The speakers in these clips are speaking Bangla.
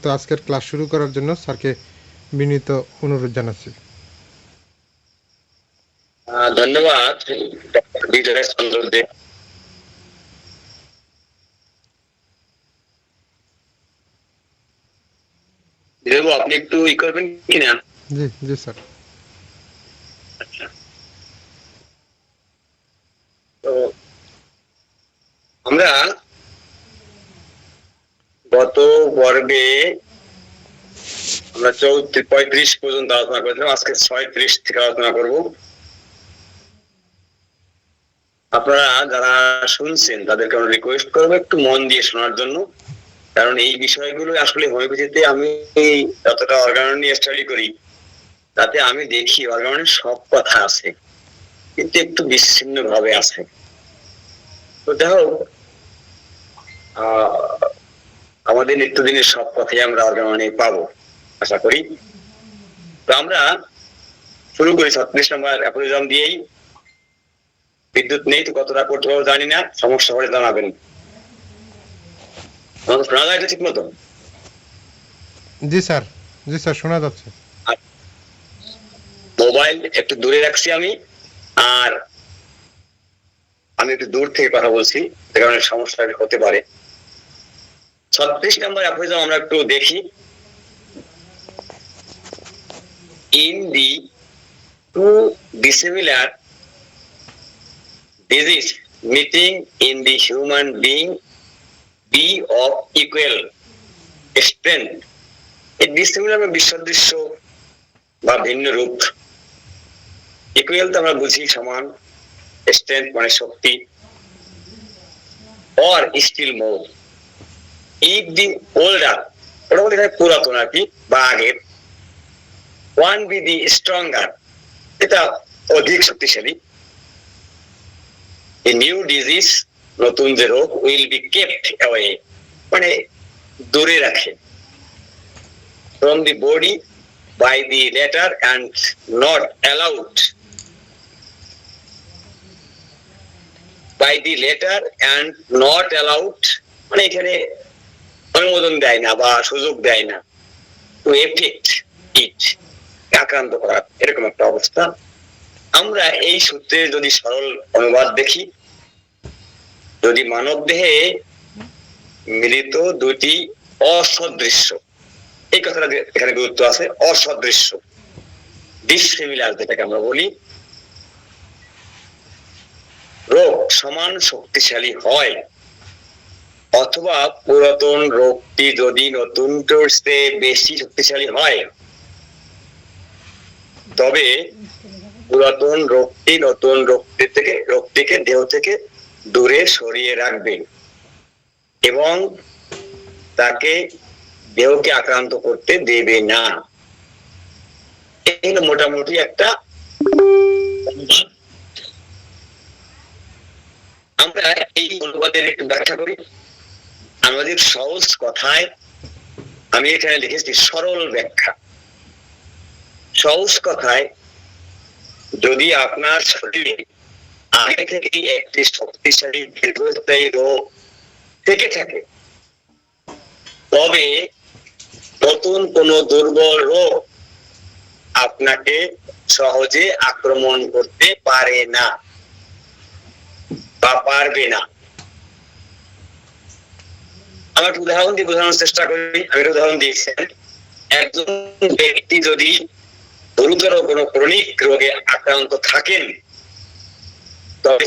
তো আজকের ক্লাস শুরু করার জন্য স্যারকে বিনীত অনুরোধ জানাচ্ছি। ধন্যবাদ বিজয় চন্দ্র দে। আপনি একটু ই করবেন কিনা? জি জি স্যার। আচ্ছা, তো আমরা গত পর্বে আমরা 35 পর্যন্ত আলোচনা করেছিলাম, আজকে 36 থেকে আলোচনা করব। আপনারা যারা শুনছেন তাদেরকে আমরা রিকোয়েস্ট করবো একটু মন দিয়ে শোনার জন্য, কারণ এই বিষয়গুলো আসলে হোমিওপ্যাথিতে আমি যতটা অর্গান নিয়ে স্টাডি করি তাতে আমি দেখি অর্গানের সব কথা আছে, কিন্তু একটু বিচ্ছিন্ন ভাবে আছে। তো দেখো, আমাদের নিত্যদিনের সব কথাই আমরা অর্গানে পাবো আশা করি। তো আমরা শুরু করি 36 নম্বর অ্যাপোরিজম দিয়েই। বিদ্যুৎ নেই তো কতটা করতে পারবো জানি না, সমস্যা হলে জানাবেন। আমাকে শোনা যায় ঠিক মতো? জি স্যার, জি স্যার শোনা যাচ্ছে। মোবাইল একটু দূরে রাখছি আমি, আর আমি একটু দূর থেকে কথা বলছি, যে কারণে সমস্যা হতে পারে। 36 নম্বর অ্যাপোরিজম আমরা একটু দেখি। In the two dissimilar disease meeting in the human being be of equal strength. এই dissimilar বা বিসদৃশ্য বা ভিন্ন রূপ। ইকুয়াল তো আমরা বুঝি সমান, স্ট্রেংথ মানে শক্তি, or still more. If the older, ওটা বলে পুরাতন আর কি বা আগের, one be the stronger, এটা অধিক শক্তিশালী, a new disease, নতুন যে রোগ, will be kept away, মানে দূরে রাখে, from the body by the latter and not allowed, by the latter and not allowed মানে এখানে অনুমোদন দেয় না বা সুযোগ দেয় না, to affect it, আক্রান্ত করা, এরকম একটা অবস্থা। আমরা এই সূত্রের যদি সরল অনুবাদ দেখি, যদি মানব দেহে মিলিত দুটি অসদৃশ্য, এই কথাটা এখানে গুরুত্ব আছে, অসদৃশ্য, ডিসিমিলার যেটাকে আমরা বলি, রোগ সমান শক্তিশালী হয়, অথবা পুরাতন রোগটি যদি নতুনটার চেয়ে বেশি শক্তিশালী হয়, তবে পুরাতন রোগটি নতুন রোগটিকে দেহ থেকে দূরে সরিয়ে রাখবে এবং তাকে দেহকে আক্রান্ত করতে দেবে না। এই মোটামুটি একটা। আমরা এই অনুবাদের একটু ব্যাখ্যা করি আমাদের সহজ কথায়। আমি এখানে লিখেছি সরল ব্যাখ্যা। সহজ কথায়, যদি আপনার শরীরে আগে থেকে একটি শক্তিশালী দীর্ঘস্থায়ী রোগ থেকে থাকে, তবে নতুন কোন দুর্বল রোগ আপনাকে সহজে আক্রমণ করতে পারে না বা পারবে না। আমরা একটু উদাহরণ দিয়ে বোঝানোর চেষ্টা করি। আমি একটা উদাহরণ দিয়েছি, একজন ব্যক্তি যদি গুরুতর কোন ক্রনিক রোগে আক্রান্ত থাকেন, তবে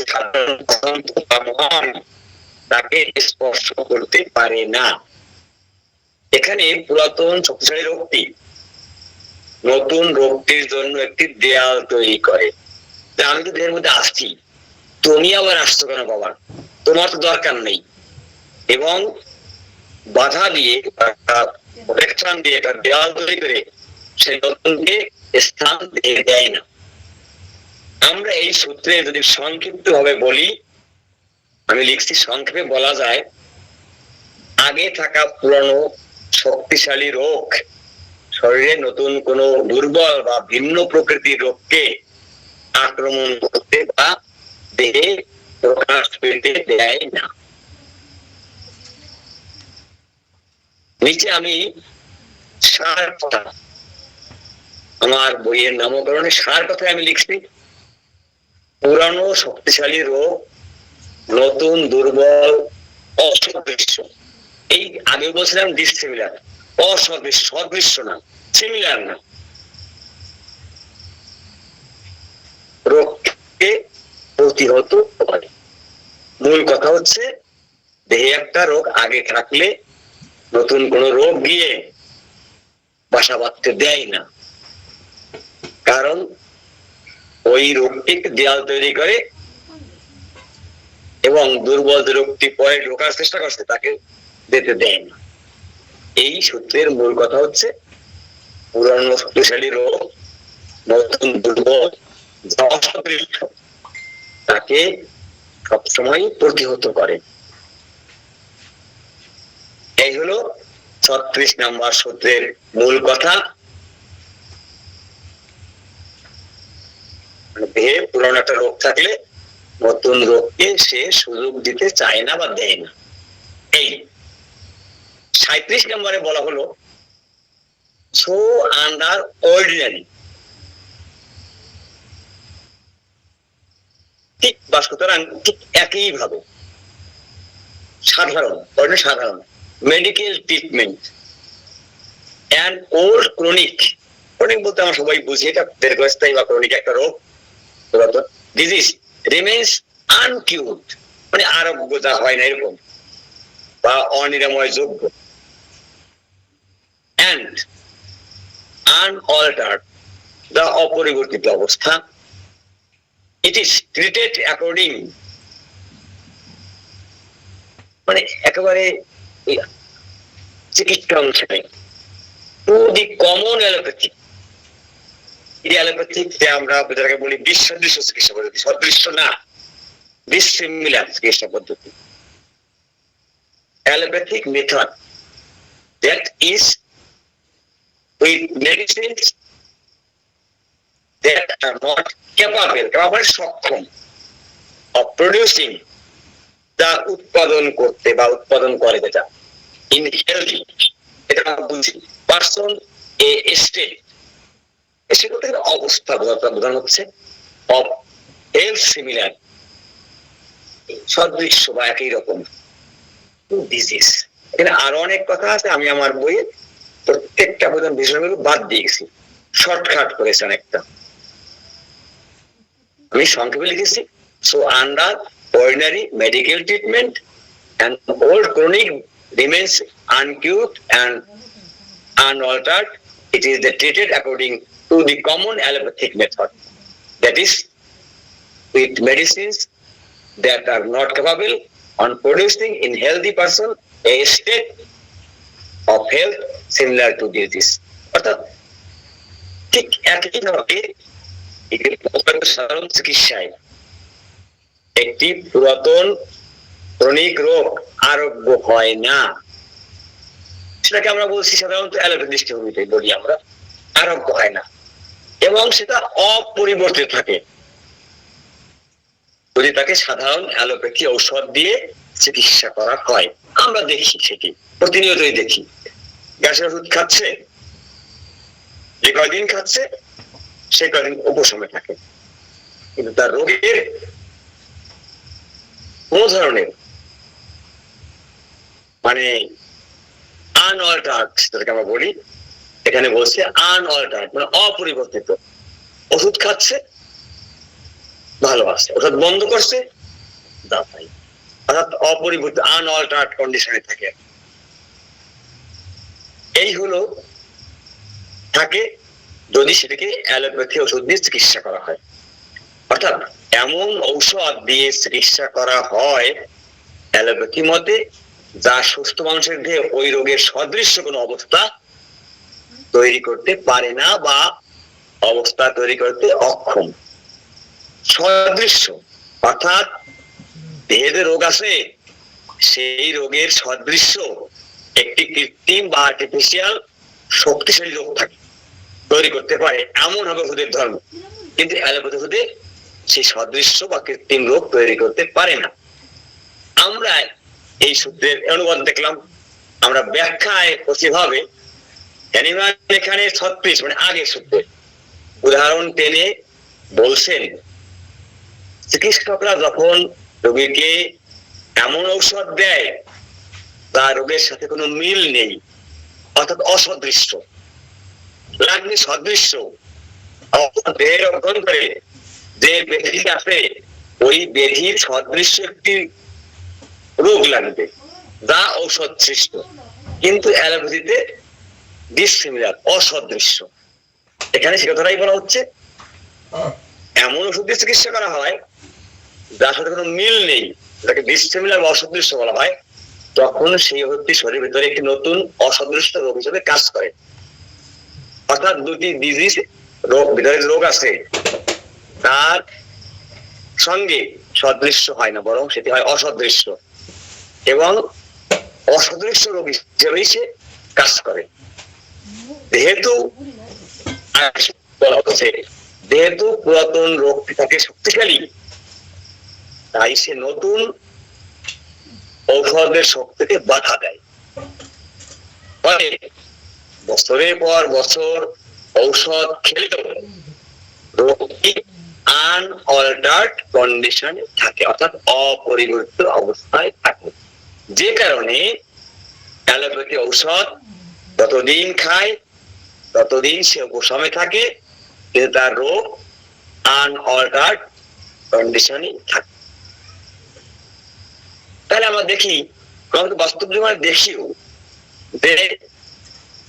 তাকে স্পর্শ করতে পারে না। এখানে পুরাতন শক্তিশালী রোগটি নতুন রোগটির জন্য একটি দেয়াল তৈরি করে। আমি তো দেহের মধ্যে আসছি, তুমি আবার আসছো কেন বাবা, তোমার তো দরকার নেই, এবং বাধা দিয়ে প্রোটেকশন দিয়ে একটা দেয়াল তৈরি করে সে নতুনকে স্থান দিয়ে দেয় না। আমরা এই সূত্রে যদি সংক্ষিপ্ত ভাবে বলি, আমি লিখছি সংক্ষেপে বলা যায়, আগে থাকা পুরানো শক্তিশালী রোগ শরীরে নতুন কোন দুর্বল বা ভিন্ন প্রকৃতির রোগকে আক্রমণ করতে বা দেহে প্রকাশ পেতে দেয় না। নিচে আমি সার কথা, আমার বইয়ের নামকরণে সার কথায় আমি লিখছি, পুরানো শক্তিশালী রোগ, নতুন দুর্বল, অসদৃশ্য। এই আগে বলছিলাম ডিসিমিলার, অসদৃশ্য, সদৃশ্য না, সিমিলার না। রোগকে প্রতিহত করে। মূল কথা হচ্ছে দেহে একটা রোগ আগে থাকলে নতুন কোন রোগ গিয়ে বাসা বাঁধতে দেয় না, কারণ ওই রোগটি দেয়াল তৈরি করে এবং দুর্বল যে রোগটি পরে ঢোকার চেষ্টা করছে তাকে যেতে দেয় না। এই সূত্রের মূল কথা হচ্ছে পুরানো শক্তিশালী রোগ, নতুন দুর্বল, তাকে সবসময় প্রতিহত করে। এই হলো 36 নম্বর সূত্রের মূল কথা। দেহে পুরানো একটা রোগ থাকলে নতুন রোগকে সে সুযোগ দিতে চায় না বা দেয় না। এই 37 নম্বরে বলা হলো সো আন্ডার অর্ডিনারি, ঠিক বা সুতরাং ঠিক একই ভাবে সাধারণ medical treatment and old chronic বলতে আমরা সবাই বুঝি এটা দীর্ঘস্থায়ী বা ক্রনিক একটা রোগ, ডিজিজ রিমেইনস আনকিউরড, মানে আরোগ্য যা হয় না এরকম বা অনিরাময় যোগ্য, অ্যান্ড আনঅল্টার্ড, যা অপরিবর্তিত অবস্থা, ইট ইজ ট্রিটেড অ্যাকর্ডিং, মানে একেবারে চিকিৎসা অনুসারে, to the common allopathy. Allopathic যে আমরা যেটাকে বলি বিসদৃশ্য চিকিৎসা পদ্ধতি, সদৃশ্য না, ডিসিমিলার চিকিৎসা পদ্ধতি, allopathic method that is with medicines that are not capable, সক্ষম of producing, যা উৎপাদন করতে বা উৎপাদন করে যেটা ইন হেলদি, এটা আমরা বুঝি, পারসন এ স্টেট, সেটা অবস্থা বোঝানো হচ্ছে, অফ হেলথ সিমিলার, সদৃশ্য বা একই রকম ডিজিজ। এখানে আরো অনেক কথা আছে, আমি আমার বইয়ে প্রত্যেকটা বিষয়গুলো বাদ দিয়েছি, শর্টকাট করেছি অনেকটা, আমি সংক্ষেপে লিখেছি। So under ordinary medical treatment and old chronic remains uncured and unaltered, it is treated according to the common allopathic method, that is with medicines that are not capable on producing in healthy person a state of health similar to disease. অর্থাৎ ঠিক একইভাবে সাধারণ চিকিৎসায় একটি পুরাতন ক্রনিক রোগ আরোগ্য হয় না, সেটাকে আমরা বলছি সাধারণত অ্যালোপ্যাথি দৃষ্টিভঙ্গিতে বলি আমরা, আরোগ্য হয় না এবং সেটা অপরিবর্তিত থাকে যদি তাকে সাধারণ অ্যালোপ্যাথি ঔষধ দিয়ে চিকিৎসা করা হয়। আমরা দেখি, সেটি প্রতিনিয়তই দেখি, গ্যাসের ওষুধ খাচ্ছে, যে কয়দিন খাচ্ছে সে কয়দিন উপশমে থাকে, কিন্তু তার রোগের কোন ধরনের মানে আনঅল্টার্ড, যেটাকে আমরা বলি, এখানে বলছে আনঅল্টার্ড মানে অপরিবর্তিত, ওষুধ খাচ্ছে ভালো আছে, ওষুধ বন্ধ করছে অর্থাৎ অপরিবর্তিত আনঅল্টার্ড কন্ডিশনে থাকে। এই হলো থাকে যদি সেটাকে অ্যালোপ্যাথি ওষুধ দিয়ে চিকিৎসা করা হয়, অর্থাৎ এমন ঔষধ দিয়ে চিকিৎসা করা হয় অ্যালোপ্যাথি মতে যা সুস্থ মানুষের দেহে ওই রোগের সদৃশ্য কোনো অবস্থা তৈরি করতে পারে না বা অবস্থা তৈরি করতে অক্ষম। সদৃশ্য অর্থাৎ দেহে যে রোগ আছে সেই রোগের সদৃশ্য একটি কৃত্রিম বা আর্টিফিশিয়াল শক্তিশালী রোগ থাকে তৈরি করতে পারে, এমন হবে ওষুধের ধর্ম, কিন্তু অ্যালোপ্যাথি ওষুধে সেই সদৃশ্য বা কৃত্রিম রোগ তৈরি করতে পারে না। আমরা এই সূত্রের অনুবাদ দেখলাম, আমরা ব্যাখ্যায় কিভাবে হ্যানিম্যান এখানে 36 মানে আগে সূত্রে উদাহরণ টেনে বলছেন, চিকিৎসকরা যখন রোগীকে এমন ঔষধ দেয় যা রোগের সাথে কোনো মিল নেই, অর্থাৎ অসদৃশ্য, লাগবে সদৃশ্য, দেহের অভ্যন্তরে যে ব্যাধি আছে ওই ব্যাধির সদৃশ্য একটি রোগ লাগবে যা ঔষধ সৃষ্ট, কিন্তু অ্যালোপ্যাথিতে ডিসিমিলার, অসদৃশ্য। এখানে সে কথাটাই বলা হচ্ছে, এমন ওষুধ দিয়ে চিকিৎসা করা হয় যার সাথে কোনো মিল নেই, যাকে ডিসিমিলার বা অসদৃশ্য বলা হয়, তখন সেই ওষুধটি শরীরের ভিতরে একটি নতুন অসদৃশ্য রোগ হিসেবে কাজ করে। অর্থাৎ দুটি ডিজিজ, রোগ, ভিতরে রোগ আছে তার সঙ্গে সদৃশ্য হয় না, বরং সেটি হয় অসদৃশ্য, এবং অসদৃশ্য রোগ হিসেবেই সে কাজ করে। যেহেতু যেহেতু পুরাতন রোগটি থাকে শক্তিশালী, তাই সে নতুন ঔষধের শক্তিকে বাধা দেয়। ফলে বছরের পর বছর ঔষধ খেলেও রোগটি আনঅল্টার্ড কন্ডিশনে থাকে, অর্থাৎ অপরিবর্তিত অবস্থায় থাকে। যে কারণে অ্যালোপ্যাথি ঔষধ যতদিন খায় ততদিন সে উপশমে থাকে, কিন্তু তার রোগ আনঅল্টার্ড কন্ডিশনে থাকে। তাহলে আমরা দেখি, বাস্তব জীবনে দেখিও যে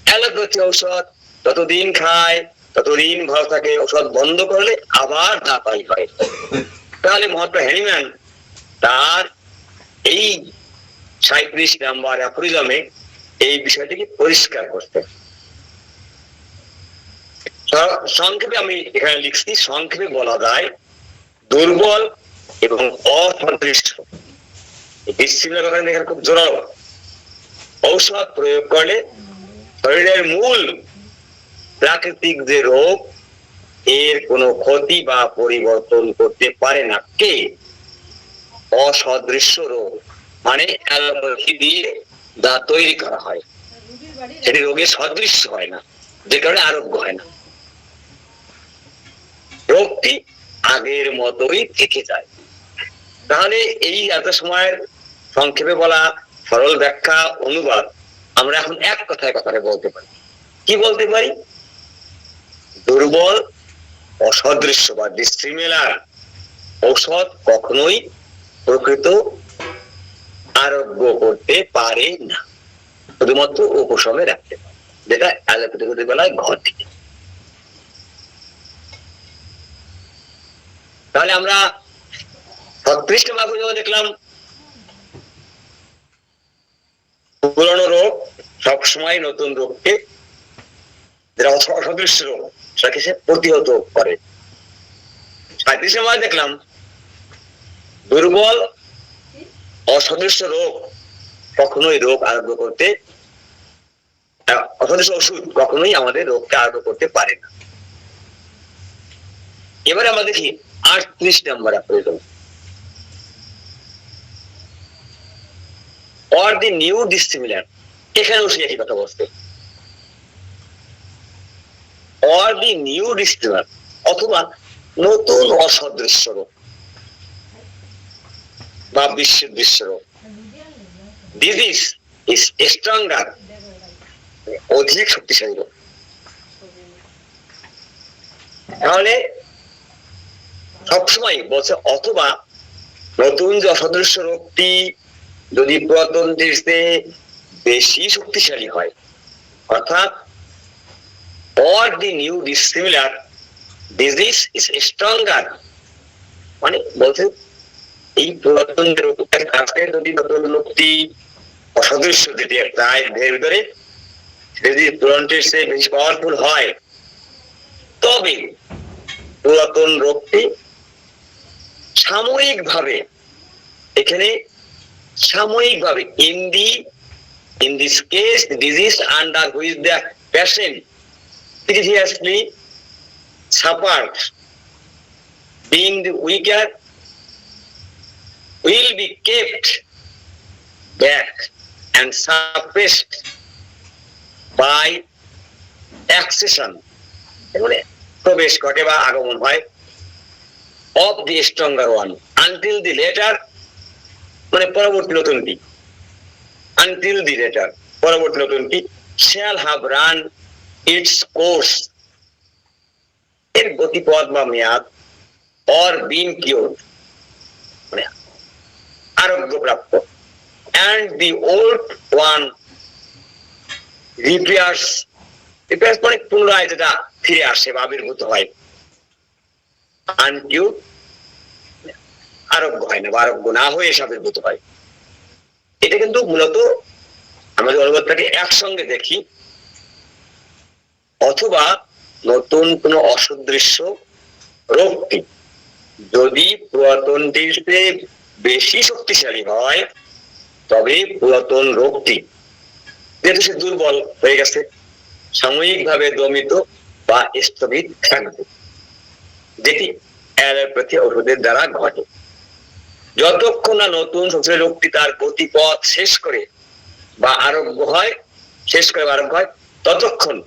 অ্যালোপ্যাথি ঔষধ যতদিন খায় ততদিন ভালো থাকে, ঔষধ বন্ধ করলে আবার দাপাই হয়। তাহলে মহাত্মা হ্যানিম্যান তার এই 37 নাম্বার অ্যাফোরিজমে এই বিষয়টিকে পরিষ্কার করতে, সংক্ষেপে আমি এখানে লিখছি, সংক্ষেপে বলা যায় দুর্বল এবং অসদৃশ্য, ডিসিমিলার কথা এখানে খুব জোরালো, ঔষধ প্রয়োগ করলে শরীরের মূল প্রাকৃতিক যে রোগ এর কোনো ক্ষতি বা পরিবর্তন করতে পারে না। কে? অসদৃশ্য রোগ, মানে অ্যালোপ্যাথি দিয়ে যা তৈরি করা হয় সেটি রোগের সদৃশ্য হয় না, যে কারণে আরোগ্য হয় না, রোগটি আগের মতোই থেকে যায়। তাহলে এই এত সময়ের সংক্ষেপে বলা সরল ব্যাখ্যা অনুবাদ আমরা এখন এক কথায় কথাটা বলতে পারি। কি বলতে পারি? দুর্বল, অসদৃশ্য বা ডিসিমিলার ঔষধ কখনোই প্রকৃত আরোগ্য করতে পারে না, শুধুমাত্র উপশমে রাখতে পারে, যেটা অ্যালোপ্যাথি বেলায় ঘটে। তাহলে আমরা 36 নম্বর দেখলাম, পুরনো রোগ সবসময় নতুন রোগকে, যেটা অসদৃশ্য রোগ, সেটাকে সে প্রতিহত করে। 37 নম্বর দেখলাম দুর্বল, অসদৃশ্য রোগ কখনোই রোগ আরোগ্য করতে, অসদৃশ্য ওষুধ কখনোই আমাদের রোগকে আরোগ্য করতে পারে না। এবারে আমরা দেখি 38 নম্বর aphorism, or the new dissimilar, এখানেও সে একই কথা বলছে, or the new dissimilar, অথবা নতুন অসদৃশ্য রোগ বা বিশ্বদৃশ্য রোগ। ডিজিজ ইজ স্ট্রঙ্গার, অধিক শক্তিশালী রোগ। তাহলে সবসময় বলছে অথবা নতুন যে অসদৃশ্য রোগটি যদি পুরাতন দেশে বেশি শক্তিশালী হয়, অর্থাৎ or the new dissimilar disease is stronger, মানে বলছে এই পুরাতন রোগটার কাছে যদি নতুন রোগটি অসদৃশ্য যেটি প্রায় দেহের ভিতরে যদি পুরাতনের চেয়ে বেশি পাওয়ারফুল হয়, তবে পুরাতন রোগটি সাময়িকভাবে, এখানে সাময়িকভাবে in this case the disease under which the patient previously suffered being the weaker will be kept back and suppressed by অ্যাকসেশন মানে প্রবেশ ঘটে বা আগমন হয় of the stronger one until the latter মানে পরবর্তী নতুনটি আনটিল দি লেটার পরবর্তী নতুনটি shall have run its course এর গতিপথ বা মেয়াদ অর বিন কিওর মানে আরোগ্যপ্রাপ্ত and the old one repairs মানে পুনরায় যেটা ফিরে আসে বা আবির্ভূত হয় আনটিউ আরোগ্য হয় না বা আরোগ্য না হয়ে এসে আবির্ভূত হয়। এটা কিন্তু মূলত আমাদের অনুবাদটাকে একসঙ্গে দেখি অথবা নতুন কোন অসদৃশ্য রোগটি যদি পুরাতনটির চেয়ে বেশি শক্তিশালী হয় তবে পুরাতন রোগটি যেহেতু সে দুর্বল হয়ে গেছে সাময়িকভাবে দমিত বা স্থগিত থাকবে যেটি অ্যালোপ্যাথি ওষুধের দ্বারা ঘটে। যতক্ষণ না নতুন শক্তিশালী রোগটি তার গতিপথ শেষ করে বা আরোগ্য হয় ততক্ষণ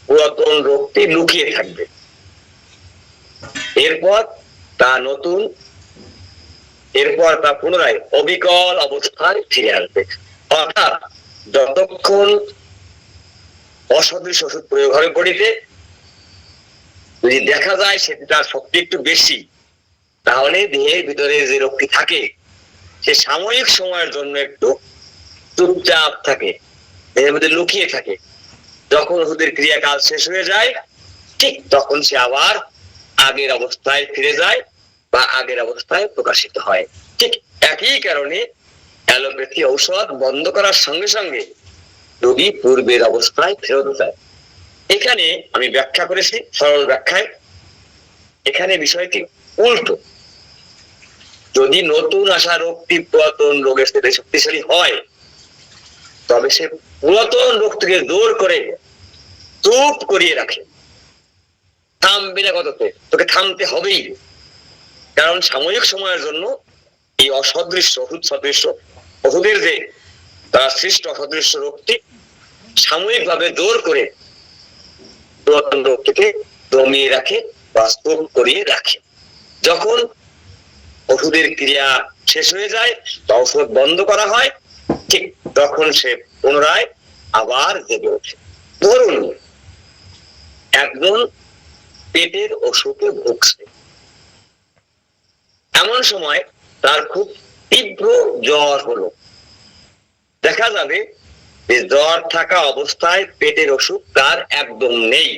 পুরাতন রোগটি লুকিয়ে থাকবে। এরপর তা পুনরায় অবিকল অবস্থায় ফিরে আসবে। অর্থাৎ যতক্ষণ অসদৃশ ওষুধ প্রয়োগ হবে বডিতে যদি দেখা যায় সেটি তার শক্তি একটু বেশি তাহলে দেহের ভিতরে যে রোগটি থাকে সে সাময়িক সময়ের জন্য একটু চুপচাপ থাকে, দেহের মধ্যে লুকিয়ে থাকে। যখন ওষুধের ক্রিয়াকাল শেষ হয়ে যায় ঠিক তখন সে আবার আগের অবস্থায় ফিরে যায় বা আগের অবস্থায় প্রকাশিত হয়। ঠিক একই কারণে অ্যালোপ্যাথি ঔষধ বন্ধ করার সঙ্গে সঙ্গে রোগী পূর্বের অবস্থায় ফেরত যায়। এখানে আমি ব্যাখ্যা করেছি সরল ব্যাখ্যায়, এখানে বিষয়টি উল্টো। যদি নতুন আসা রোগটি পুরাতন রোগের সাথে শক্তিশালী হয় তবে সে পুরাতন রোগটিকে জোর করে চুপ করিয়ে রাখে, থামবে না, কততে তোকে থামতে হবেই। কারণ সাময়িক সময়ের জন্য এই অসদৃশ্য ওষুধের যে তারা সৃষ্ট অসদৃশ্য রোগটি সাময়িকভাবে জোর করে পুরাতন রোগটিকে দমিয়ে রাখে বা স্তূপ করিয়ে রাখে। যখন ওষুধের ক্রিয়া শেষ হয়ে যায় বা ওষুধ বন্ধ করা হয় ঠিক তখন সে পুনরায় আবার জেগে ওঠে। ধরুন একজন পেটের অসুখে ভুগছে, এমন সময় তার খুব তীব্র জ্বর হলো। দেখা যাবে যে জ্বর থাকা অবস্থায় পেটের অসুখ তার একদম নেই,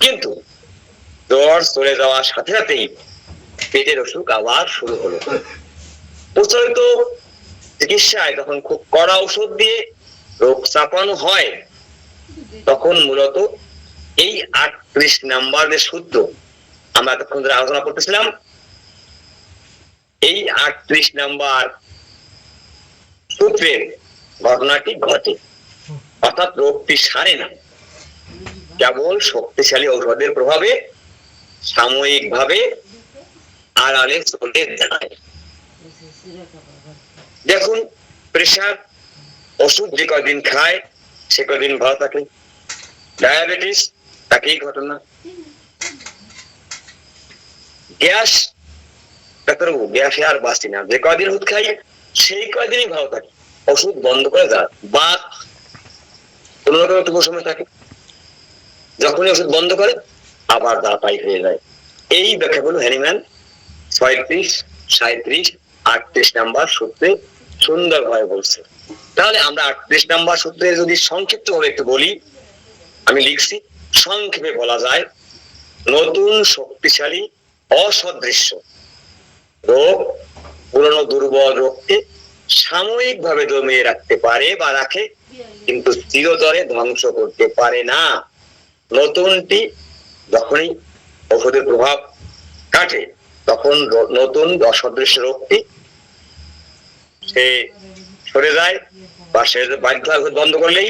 কিন্তু জ্বর চলে যাওয়ার সাথে সাথেই পেটের অসুখ আবার শুরু হলো। প্রচলিত চিকিৎসায় যখন খুব কড়া ওষুধ দিয়ে রোগ চাপানো হয় তখন মূলত এই 38 নাম্বার যে সূত্র আমরা এতক্ষণ ধরে আলোচনা করতেছিলাম এই 38 নাম্বার সূত্রের ঘটনাটি ঘটে। অর্থাৎ রোগটি সারে না, কেবল শক্তিশালী ঔষধের প্রভাবে সাময়িকভাবে আড়ালে চলে যায়। দেখুন প্রেশার ওষুধ যে কয়দিন খায় সে কয়দিন ভালো থাকে, ডায়াবেটিস তাকেই ঘটনা, গ্যাস ডাক্তারবাবু গ্যাসে আর বাঁচি না, যে কয়দিন ওষুধ খাই সেই কয়দিনই ভালো থাকে, ওষুধ বন্ধ করে যায়। বা কোন রকম একটু সময় থাকে, যখনই ওষুধ বন্ধ করে আবার দাঁড়াই হয়ে যায়। এই ব্যাখ্যাগুলো হ্যানিম্যান 36, 37, 38 নাম্বার সূত্রে সুন্দরভাবে বলছে। তাহলে আমরা 38 নাম্বার সূত্রে যদি সংক্ষিপ্ত ভাবে একটু বলি, আমি লিখছি, সংক্ষেপে বলা যায় নতুন শক্তিশালী অসদৃশ্য রোগ পুরনো দুর্বল রোগকে সাময়িকভাবে দমিয়ে রাখতে পারে বা রাখে, কিন্তু চিরতরে ধ্বংস করতে পারে না। নতুনটি যখনই ওষুধের প্রভাব কাটে তখন নতুন অসদৃশ্য রোগটি সে সরে যায় বা সে বাধ্য ওষুধ বন্ধ করলেই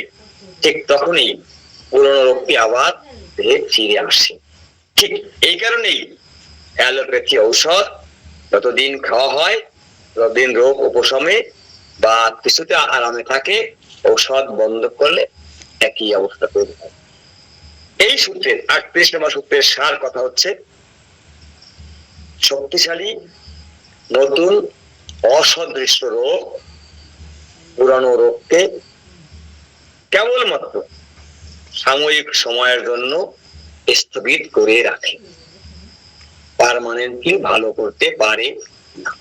ঠিক তখনই পুরনো রোগটি আবার ফিরে আসে। ঠিক এই কারণেই অ্যালোপ্যাথি ঔষধ যতদিন খাওয়া হয় ততদিন রোগ উপশমে বা কিছুতে আরামে থাকে, ঔষধ বন্ধ করলে একই অবস্থা তৈরি হয়। সূত্রের 38 নম্বর সূত্রের সার কথা হচ্ছে শক্তিশালী নতুন অসদৃশ রোগ পুরানো রোগকে কেবলমাত্র সাময়িক সময়ের জন্য স্থগিত করে রাখে, পার্মানেন্টলি ভালো করতে পারে না।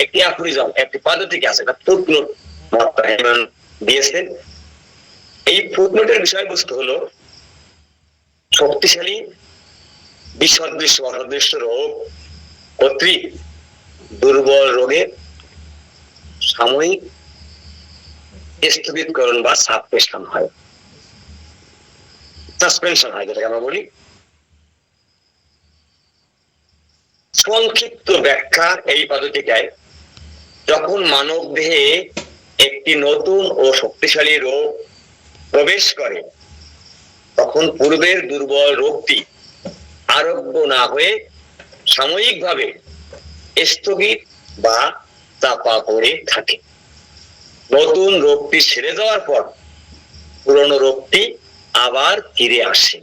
একটি অ্যাফোরিজম, একটি পদ্ধতি আছে, একটা ফুটনোট দিয়েছেন। এই ফুটনোটের বিষয়বস্তু হলো শক্তিশালী বিসদৃশ অসদৃশ রোগ কর্তৃক দুর্বল রোগের সাময়িক স্থগিতকরণ বা সাসপেনশন হয়, যেটাকে আমরা বলি। সংক্ষিপ্ত ব্যাখ্যা এই পদ্ধতিটায় যখন মানব দেহে একটি নতুন ও শক্তিশালী রোগ প্রবেশ করে তখন পূর্বের দুর্বল রোগটি আরোগ্য না হয়ে সাময়িকভাবে স্থগিত বা চাপা পড়ে থাকে। নতুন রোগটি সেরে যাওয়ার পর পুরনো রোগটি আবার ফিরে আসে।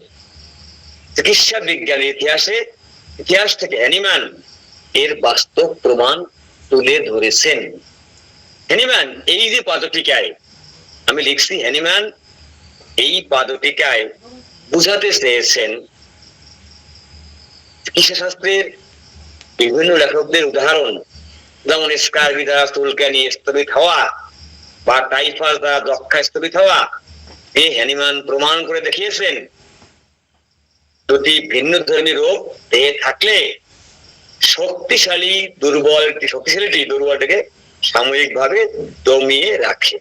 চিকিৎসা বিজ্ঞানের ইতিহাস থেকে হ্যানিম্যান এর বাস্তব প্রমাণ তুলে ধরেছেন। হ্যানিম্যান এই যে পাদটিকায় আমি লিখছি, হ্যানিম্যান এই পাদটিকায় বুঝাতে চেয়েছেন চিকিৎসা শাস্ত্রের বিভিন্ন লেখকদের উদাহরণ, যেমন স্কারবি দ্বারা চুলকানি স্থগিত হওয়া বা টাইফাস দ্বারা যক্ষা স্থগিত হওয়া, এই হ্যানিম্যান প্রমাণ করে দেখিয়েছেন দুটি ভিন্ন ধর্মী রোগ দেহে থাকলে শক্তিশালীটি দুর্বলটিকে সাময়িকভাবে দমিয়ে রাখে।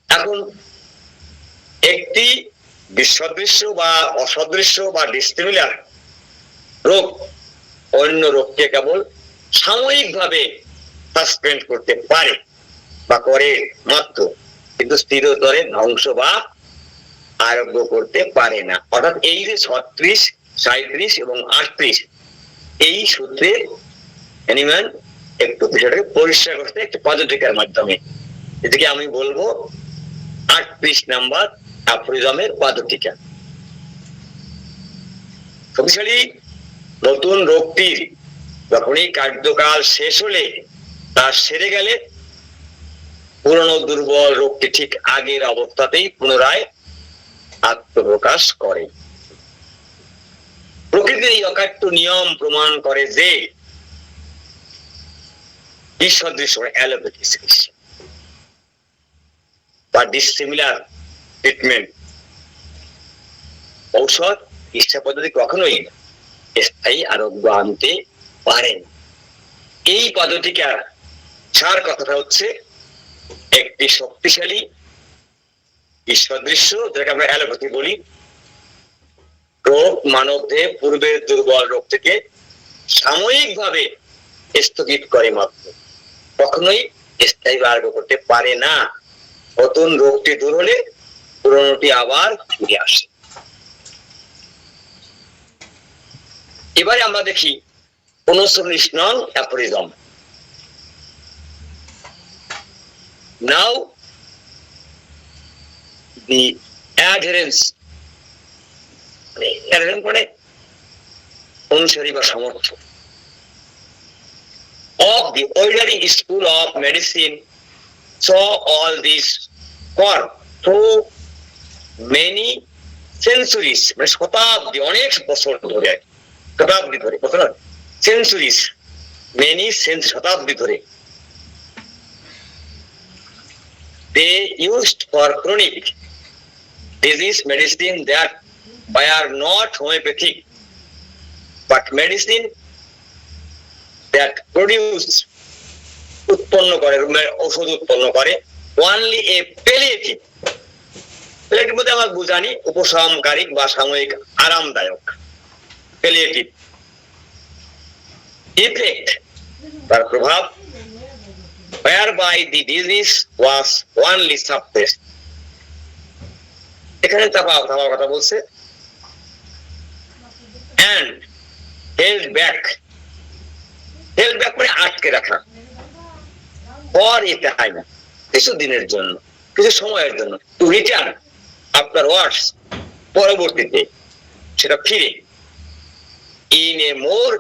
এখন একটি বিসদৃশ্য বা অসদৃশ্য বা ডিসিমিলার রোগ অন্য রোগকে কেবল সাময়িকভাবে সাসপেন্ড করতে পারে বা করে মাত্র, কিন্তু স্থিরতরে ধ্বংস বা আরোগ্য করতে পারে না। অর্থাৎ এই যে 36, 37 এবং 38 এই সূত্রে হ্যানিম্যান একটু বিষয়টাকে পরিষ্কার করতে একটি পদ্ধতিকার মাধ্যমে, এদিকে আমি বলবো 38 নাম্বার অ্যাফোরিজমের পদ্ধতিকা। শক্তিশালী নতুন রোগটির যখনই কার্যকাল শেষ হলে তা সেরে গেলে পুরনো দুর্বল রোগটি ঠিক আগের অবস্থাতেই পুনরায় আত্মপ্রকাশ করে। প্রকৃতির এই অকাট্য নিয়ম প্রমাণ করে যে বিসদৃশ্য অ্যালোপ্যাথি চিকিৎসা বা ডিসিমিলার ট্রিটমেন্ট ঔষধ চিকিৎসা পদ্ধতি কখনোই স্থায়ী আরোগ্য আনতে পারেন। এই পদ্ধতিকার সার কথাটা হচ্ছে একটি শক্তিশালী বিসদৃশ্য, যেটাকে আমরা অ্যালোপ্যাথি বলি, রোগ মানব দেহে পূর্বের দুর্বল রোগ থেকে সাময়িকভাবে স্থগিত করে মাত্র, কখনোই স্থায়ী আরোগ্য করতে পারে না। নতুন রোগটি দূর হলে পুরনোটি আবার ফিরে আসে। এবারে আমরা দেখি 39 নং অ্যাফোরিজম। Now the adherence মানে অনুসারী বা সমর্থক of the ordinary school of medicine saw all this for through many centuries, মানে শতাব্দী, অনেক বছর ধরে, শতাব্দী ধরে, centuries, many শতাব্দী ধরে they used for chronic disease medicine that were not homeopathic but medicine that produce উৎপন্ন করে, ঔষধ উৎপন্ন করে only a palliative, এর মধ্যে আমরা বুঝানি উপশমকারী বা সাময়িক আরামদায়ক, palliative effect, তার প্রভাব, whereby the disease was only suppressed। এখানে কথা বলছে and held back মানে আটকে রাখা, ফর এ টাইম, কিছু দিনের জন্য, কিছু সময়ের জন্য, টু রিটার্ন আফটার ওয়ার্ডস, পরবর্তীতে সেটা ফিরে, ইন এ মোর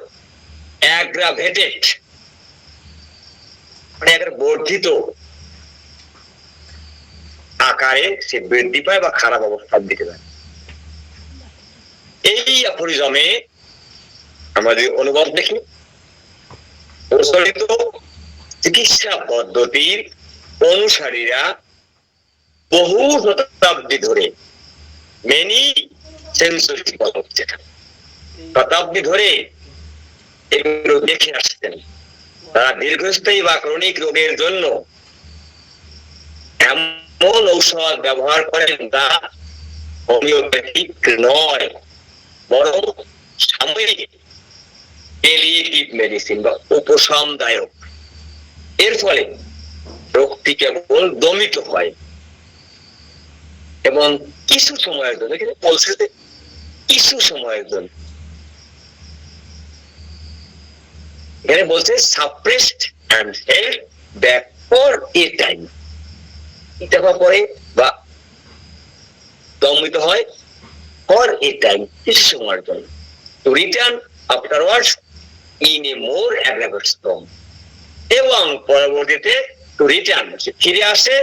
অ্যাগ্রাভেটেড, মানে একটা বর্ধিত আকারে সে বৃদ্ধি পায় বা খারাপ অবস্থার দিকে যায়। এই অ্যাফোরিজমে আমরা যদি অনুবাদ দেখি, প্রচলিত চিকিৎসা পদ্ধতির অনুসারীরা বহু শতাব্দী ধরে, মেনি সেঞ্চুরি, শতাব্দী ধরে এগুলো দেখে আসছেন। তারা দীর্ঘস্থায়ী বা ক্রনিক রোগের জন্য এমন ঔষধ ব্যবহার করেন যা হোমিওপ্যাথিক নয়, বরং সাময়িক পেলিয়েটিভ মেডিসিন বা উপশমদায়ক। এর ফলে রোগটি কেবল দমিত হয় এবং কিছু সময়ের জন্য, বলছে যে কিছু সময়ের জন্য, এখানে বলছে suppressed and held back for a time, এটা পরে বা দমিত হয় ফর এ টাইম, কিছু সময়ের জন্য, to return afterwards in a more aggravated form, এবং পরবর্তীতে টু রিটার্ন, ফিরে আসে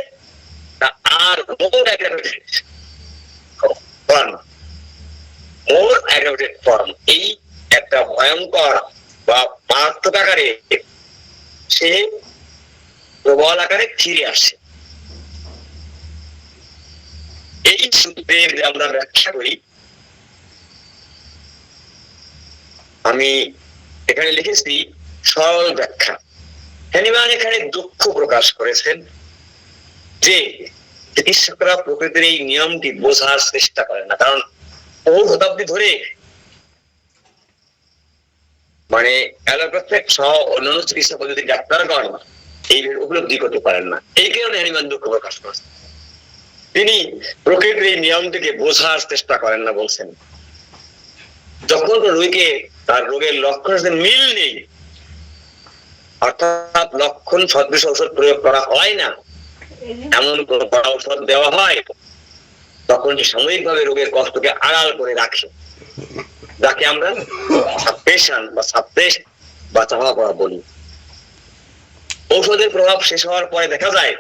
আর মোর অ্যাগ্রাভেটেড ফর্ম, মোর অ্যাগ্রাভেটেড ফর্ম, এই একটা ভয়ঙ্কর বা মারাত্মক আকারে সে প্রবল আকারে ফিরে আসে। এই সূত্রের আমরা ব্যাখ্যা করি, আমি এখানে লিখেছি সরল ব্যাখ্যা। হ্যানিম্যান এখানে দুঃখ প্রকাশ করেছেন যে চিকিৎসকরা প্রকৃতির এই নিয়মটি বোঝার চেষ্টা করেন না, কারণ বহু শতাব্দী ধরে মানে অ্যালোপ্যাথিক সহ অন্যান্য চিকিৎসা পদ্ধতি ডাক্তারগণ এই উপলব্ধি করতে পারেন না। এই কারণে হ্যানিম্যান দুঃখ প্রকাশ করেছেন। তিনি প্রকৃতির এই নিয়মটিকে বোঝার চেষ্টা করেন না, বলছেন যখন রোগীকে তার রোগের লক্ষণের সাথে মিল নেই, অর্থাৎ লক্ষণ সদৃশ ঔষধ প্রয়োগ করা হয় না, এমন কোন ঔষধ দেওয়া হয়, তখন সে সাময়িকভাবে রোগের কষ্টকে আড়াল করে রাখে, যাকে আমরা সাপ্রেশন বা সাপ্রেস বা চাপা পড়া বলি। ঔষধের প্রভাব শেষ হওয়ার পরে দেখা যায়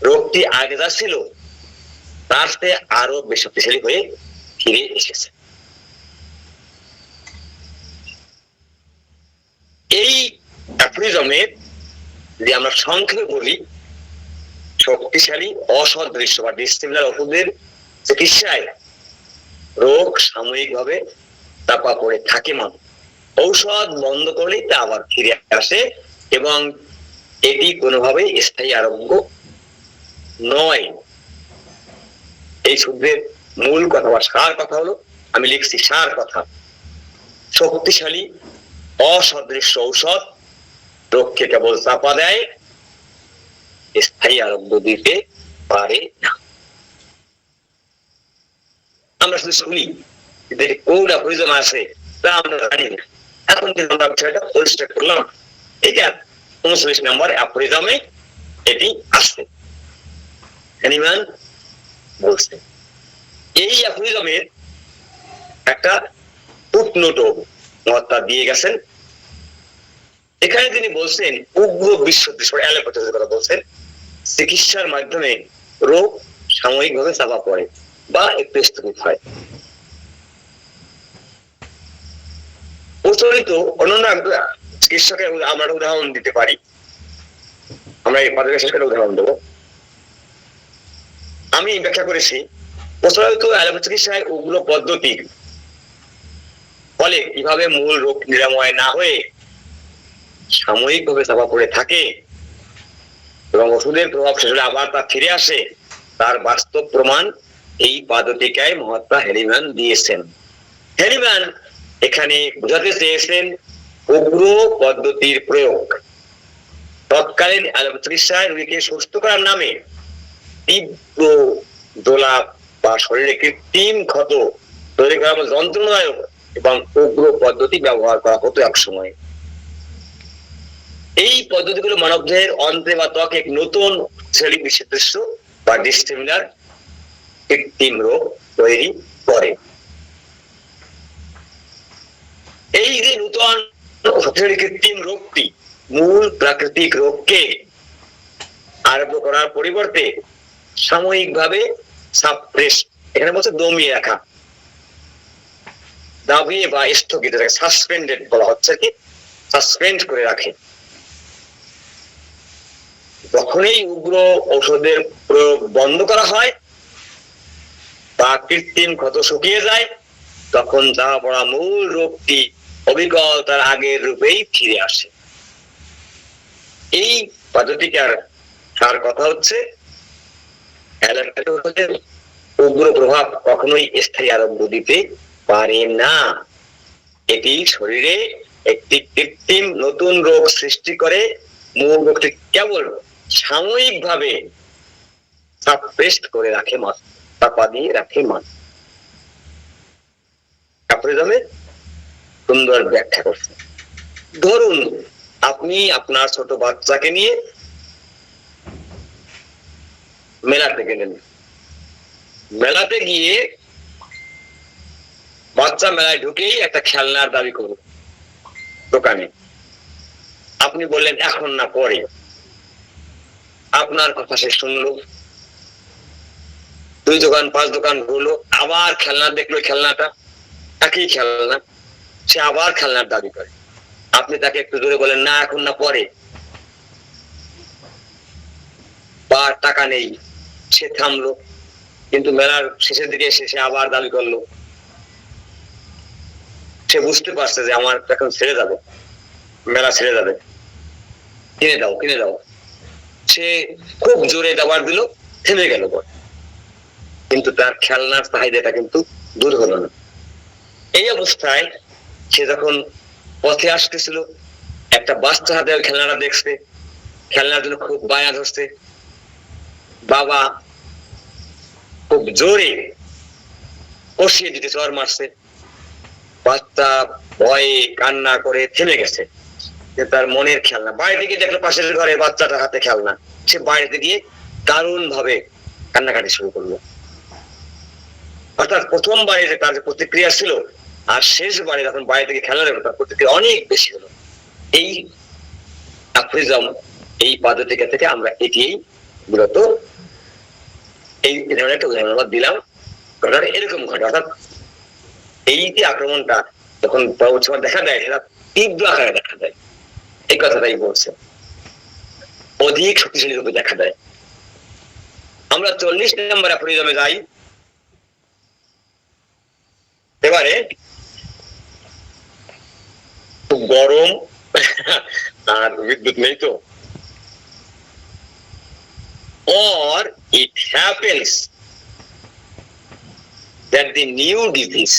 রোগটি আগে যা ছিল তার সাথে আরো বেশি শক্তিশালী হয়ে ফিরে এসেছে। এই অ্যাফোরিজমে যদি আমরা সংক্ষেপে বলি, শক্তিশালী অসদৃশ্য বা ডিসিমিলার ওষুধের চিকিৎসায় রোগ সাময়িকভাবে চাপা পড়ে থাকে, মানুষ ঔষধ বন্ধ করলেই তা আবার ফিরে আসে এবং এটি কোনোভাবেই স্থায়ী আরোগ্য নয়। এই সূত্রের মূল কথা বা সার কথা হলো, আমি লিখছি সার কথা, শক্তিশালী অসদৃশ্য ঔষধ রোগকে কেবল চাপা দেয়, স্থায়ী আরোগ্য দিতে পারে না। আমরা শুধু শুনি কোন অ্যাফোরিজম আছে তা আমরা জানি না। এখন কিন্তু আমরা বিষয়টা পরিষ্কার করলাম, এটা 39 নম্বর অ্যাফোরিজমে এটি আসছে। হ্যানিম্যান বলছে এই অ্যাফোরিজমের একটা ফুটনোটও মহাত্মা দিয়ে গেছেন। এখানে তিনি বলছেন উগ্র বিশ্বদৃশ্য অ্যালোপ্যাথির কথা বলছেন, চিকিৎসার মাধ্যমে রোগ সাময়িকভাবে চাপা পড়ে বা একটু স্থগিত হয়। প্রচলিত অন্যান্য চিকিৎসকের আমরা উদাহরণ দিতে পারি, আমরা এই পদের শেষ করে উদাহরণ দেবো। আমি ব্যাখ্যা করেছি প্রচলিত অ্যালোপ্যাথি চিকিৎসায় ওগুলো পদ্ধতির ফলে কিভাবে মূল রোগ নিরাময় না হয়ে সাময়িকভাবে চাপা পড়ে থাকে এবং ওষুধের প্রভাব শেষ হলে আবার তা ফিরে আসে, তার বাস্তব প্রমাণ এই পদ্ধতিকায় মহাত্মা হ্যানিম্যান দিয়েছেন। হ্যানিম্যান এখানে বোঝাতে চেয়েছেন উগ্র পদ্ধতির প্রয়োগ তৎকালীন অ্যালোপ্যাথি চিকিৎসায় রোগীকে সুস্থ করার নামে তীব্র দোলা বা শরীরে কৃত্রিম ক্ষত তৈরি করা যন্ত্রণাদায়ক এবং উগ্র পদ্ধতি ব্যবহার করা হতো এক সময়। এই পদ্ধতিগুলো মানবদেহের অন্ত্রে বা ত্বকে এক নতুন শৈলী বিশিষ্ট বা ডিসিমিলার কৃত্রিম রোগ তৈরি করে। এই যে নতুন শক্তিশালী কৃত্রিম রোগটি মূল প্রাকৃতিক রোগকে আরোগ্য করার পরিবর্তে সাময়িকভাবে সাপ্রেস, এখানে বলছে দমিয়ে রাখা, দাবিয়ে বা স্থগিত রাখে, সাসপেন্ডেড বলা হচ্ছে, কি সাসপেন্ড করে রাখে। যখনই উগ্র ঔষধের প্রয়োগ বন্ধ করা হয় বা কৃত্রিম ক্ষত শুকিয়ে যায়, তখন যাহা পড়া মূল রোগটি অবিকল তার আগের রূপেই ফিরে আসে। এই পদ্ধতিকার তার কথা হচ্ছে উগ্র প্রভাব কখনোই স্থায়ী আরোগ্য দিতে পারে না। এটি শরীরে একটি কৃত্রিম নতুন রোগ সৃষ্টি করে, মূল রোগটি কেবল সাময়িকভাবে সাপ্রেস করে রাখে, চাপা দিয়ে রাখে মাত্র। কাপ্রিজমে সুন্দর ব্যাখ্যা করছে। ধরুন আপনি আপনার ছোট বাচ্চাকে নিয়ে মেলাতে গেলেন, মেলাতে গিয়ে বাচ্চা মেলায় ঢুকেই একটা খেলনার দাবি করল দোকানে। আপনি বললেন এখন না পরে, আপনার কথা সে শুনলো, 2 দোকান 5 দোকান ঘুরলো, আবার খেলনা দেখলো, খেলনাটা একই খেলনা, সে আবার খেলনার দাবি করে। আপনি তাকে একটু জোরে বলেন না এখন না পরে, বা টাকা নেই, সে থামলো, কিন্তু মেলার শেষের দিকে এসে সে আবার দাবি করলো। সে বুঝতে পারছে যে আমার এখন ছেড়ে যাবে, মেলা ছেড়ে যাবে, কিনে দাও কিনে দাও। সে খুব জোরে দাবার দিল, থেমে গেল, কিন্তু তার খেলনার চাহিদাটা কিন্তু দূর হলো না। এই অবস্থায় সে যখন পথে আসতেছিল, একটা বাচ্চা হাতে খেলনাটা দেখছে, খেলনার জন্য খুব বায়া ধরছে, বাবা খুব জোরে কষিয়ে দিতে চর মারছে, বাচ্চা ভয়ে কান্না করে থেমে গেছে। তার মনের খেলনা, বাইরে গিয়ে দেখলো পাশের ঘরে বাচ্চাটার হাতে খেলনা, সে বাইরে গিয়ে দারুণ ভাবে কান্নাকাটি শুরু করলো। অর্থাৎ প্রথমবারে যে তার যে প্রতিক্রিয়া ছিল আর শেষবারে যখন বাইরে থেকে খেলা দেখলো, তার প্রতিক্রিয়া অনেক বেশি হলো। এই আফ্রিজম, এই পদ্ধতিকা থেকে আমরা এটি মূলত এই ধরনের একটা উদাহরণ দিলাম। ঘটনা এরকম ঘটে, অর্থাৎ এই যে আক্রমণটা যখন পরবর্তী দেখা দেয়, সেটা তীব্র আকারে দেখা দেয়, এই কথাটাই বলছে, অধিক শক্তিশালী রূপে দেখা দেয়। আমরা 40 নম্বর অ্যাফোরিজমে যাই। এবারে খুব গরম আর বিদ্যুৎ নেই তো, or it happens that the new disease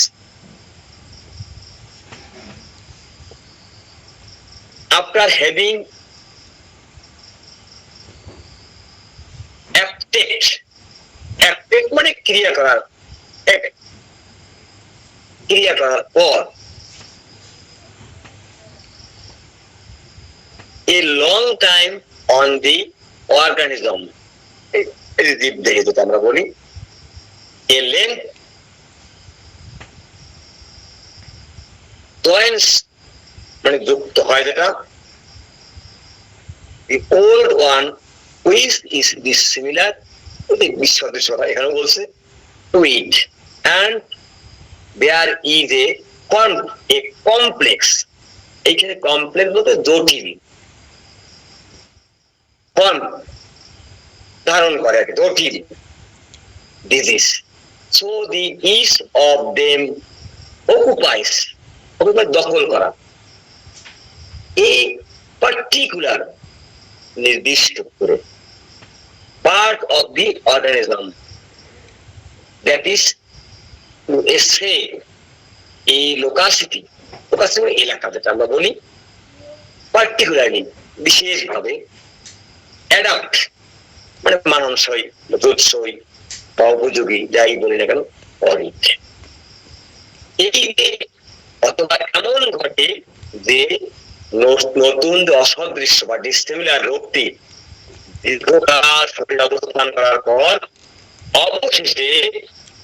after having acted মানে ক্রিয়া করার পর a long time on the organism, জীব দেহে যেটা আমরা বলি, a length tolerance মানে যুক্ত হয় যেটা, the old one which is dissimilar to the বিসদৃশতা এখানে বলছে to it, and there is a complex, এইখানে কমপ্লেক্স বলতে জটিল, ধারণ করে আর কি, জটিল disease. So the each of them occupies দখল করা এই পার্টিকুলার নির্দিষ্ট করে part of the organism that is to say a locality এলাকা যেটা আমরা বলি, পার্টিকুলারলি বিশেষভাবে, অ্যাডাপ্ট মানে মানানসই, যুৎসই বা উপযোগী, যাই বলি না কেন, অরিট। এই অথবা এমন ঘটে যে নতুন যে অসদৃশ্য বা ডিসিমিলার রোগটি দীর্ঘকাল শরীরে অবস্থান করার পর অবশেষে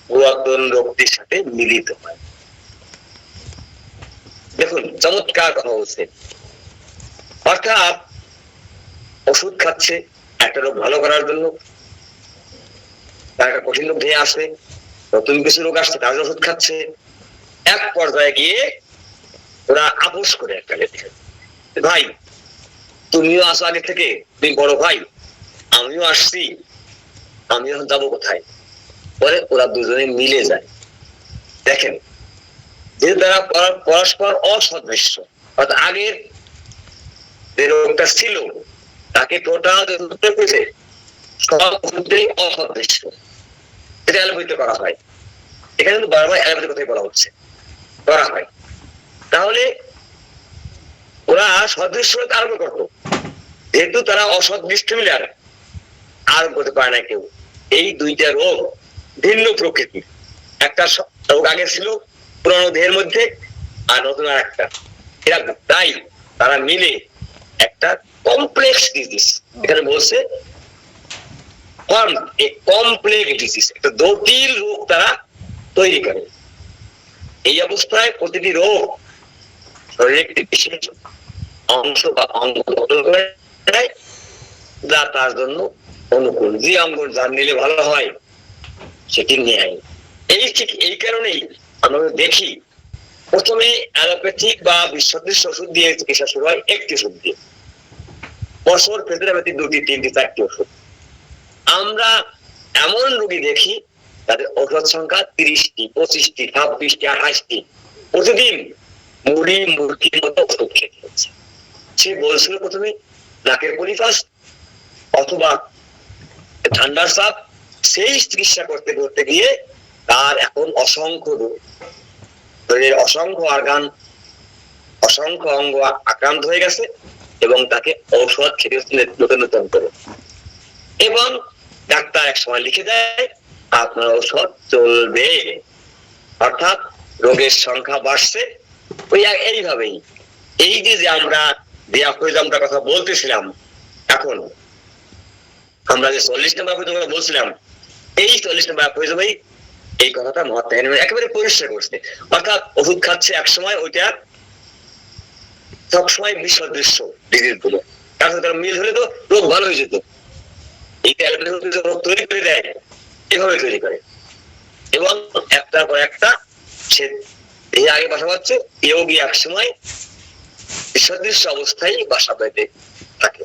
পুরাতন রোগটির সাথে মিলিত হয়। দেখুন চমৎকার কথা বলছে, অর্থাৎ ওষুধ খাচ্ছে একটা রোগ ভালো করার জন্য, তার একটা কঠিন রোগ ধেয়ে আসে, নতুন কিছু রোগ আসছে তার ওষুধ খাচ্ছে, এক পর্যায়ে গিয়ে ওরা আপোষ করে একটা লেখে, ভাই তুমিও আসো আগে থেকে, তুমি বড় ভাই, আমিও আসছি, আমি এখন যাবো কোথায়? পরে ওরা দুজনে মিলে যায়। দেখেন যে তারা পরস্পর অসদৃশ্য, অর্থাৎ আগের যে রোগটা ছিল তাকে টোটাল সব ক্ষেত্রেই অসদৃশ্য, এটা অ্যালোপ্যাথিতে করা হয়। এখানে কিন্তু বারবার অ্যালোপ্যাথির কথাই বলা হচ্ছে, করা হয়। তাহলে ওরা সদৃশ্য আরোপ করতো, যেহেতু তারা অসদৃশ্য মিলে আরোপ করতে পারে না কেউ। এই দুইটা রোগ ভিন্ন প্রকৃতির, একটা রোগ আগে ছিল পুরানো দেহের মধ্যে, আর নতুন আর একটা, এরা তাই তারা মিলে একটা কমপ্লেক্স ডিজিজ, এখানে বলছে কমপ্লেক্স ডিজিজ, একটা জটিল রোগ তারা তৈরি করে। এই অবস্থায় প্রতিটি রোগ শরীরে একটি বিশেষ অংশ বা অঙ্গ দখল করে নেয়, যা তার জন্য অনুকূল, যে অঙ্গ যার নিলে ভালো হয় সেটি নেয়। এই ঠিক এই কারণেই আমরা দেখি প্রথমে অ্যালোপ্যাথিক বা বিসদৃশ্য ওষুধ দিয়ে চিকিৎসা শুরু হয়, একটি ওষুধ দিয়ে, বছর পেতে ব্যতীত 2টি 3টি 4টি ওষুধ। আমরা এমন রোগী দেখি তাদের ওষুধ সংখ্যা 30টি 25টি 26টি 28টি, প্রতিদিন মুড়ি মুরগির মতো ওষুধ খেতে হচ্ছে। সে বলছিল প্রথমে নাকের পলিপাস অথবা ঠান্ডার চাপ, সেই চিকিৎসা করতে করতে গিয়ে তার এখন অসংখ্য রোগ, শরীরের অসংখ্য অর্গান অসংখ্য অঙ্গ আক্রান্ত হয়ে গেছে এবং তাকে ঔষধ খেতে হচ্ছে নতুন নতুন করে, এবং ডাক্তার এক সময় লিখে দেয় আপনার ঔষধ চলবে, অর্থাৎ রোগের সংখ্যা বাড়ছে। ওই এইভাবেই এই যে আমরা ডিয়াফ্রাগমটার কথা বলতেছিলাম, এখন আমরা যে 40 নম্বর কথা বলছিলাম, এই 40 নম্বর ডিয়াফ্রাগমেই এই কথাটা মহাত্মা একেবারে পরিষ্কার করছে। অর্থাৎ ওষুধ খাচ্ছে এক সময়, ওইটা সবসময় বিসদৃশ্য ডিজিজ গুলো, তার সাথে মিল হলে তো রোগ ভালো হয়ে যেত। এই রোগ তৈরি করে দেয়, এভাবে তৈরি করে, এবং একটার পর একটা সে এই আগে বাসা পাচ্ছে, এও গিয়ে এক সময় বিসদৃশ্য অবস্থায় বাসা পেতে থাকে,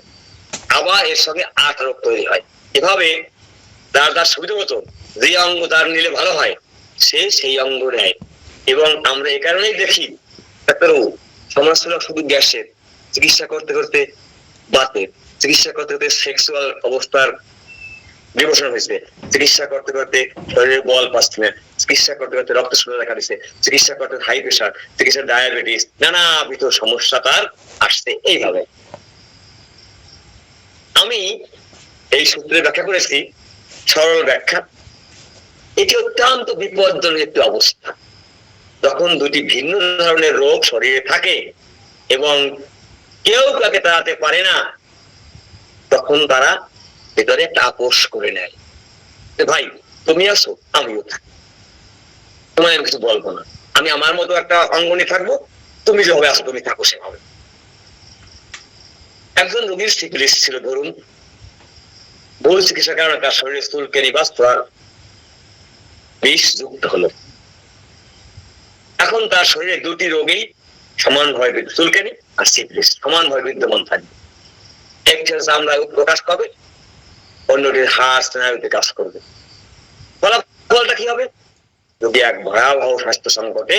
আবার এর সঙ্গে 8 রোগ তৈরি হয়। এভাবে তার তার সুবিধা মতো যে অঙ্গ তার নিলে ভালো হয় সে সেই অঙ্গ নেয়। এবং আমরা এই কারণেই দেখি ডাক্তারবাবু সমস্যা ছিল শুধু গ্যাসের, চিকিৎসা করতে করতে বাতের, চিকিৎসা করতে করতে সেক্সুয়াল অবস্থার বিমোচন হয়েছে, চিকিৎসা করতে করতে শরীরে বল পাচ্ছে না, চিকিৎসা করতে করতে রক্ত শূন্যতা দেখা দিচ্ছে, চিকিৎসা করতে হাই প্রেশার, চিকিৎসা ডায়াবেটিস, নানাবিধ সমস্যা তার আসছে। এইভাবে আমি এই সূত্রে ব্যাখ্যা করেছি, সরল ব্যাখ্যা। এটি অত্যন্ত বিপজ্জনক একটি অবস্থা, যখন দুটি ভিন্ন ধরনের রোগ শরীরে থাকে এবং কেউ কাকে তাড়াতে পারে না, তখন তারা ভেতরে একটা আপোষ করে নেয়, ভাই তুমি আসো আমিও থাকি, তোমায় আমি কিছু বলবো না, আমি আমার মতো একটা অঙ্গ নিয়ে থাকবো, তুমি যেভাবে আসো তুমি থাকো সেভাবে। একজন রোগীর সিফিলিস ছিল ধরুন, ভুল চিকিৎসার কারণে তার শরীরে চুলকানি বা বিষ যুক্ত হলো, এখন তার শরীরে দুটি রোগী সমানভাবে চুলকানি আর সিফিলিস সমানভাবে বিদ্যমান থাকবে, একটি চামড়া প্রকাশ পাবে, অন্যটির হাড় স্নায়ুতে কাজ করবে। ফলাফলটা কি হবে? রোগী এক ভয়াবহ স্বাস্থ্য সংকটে,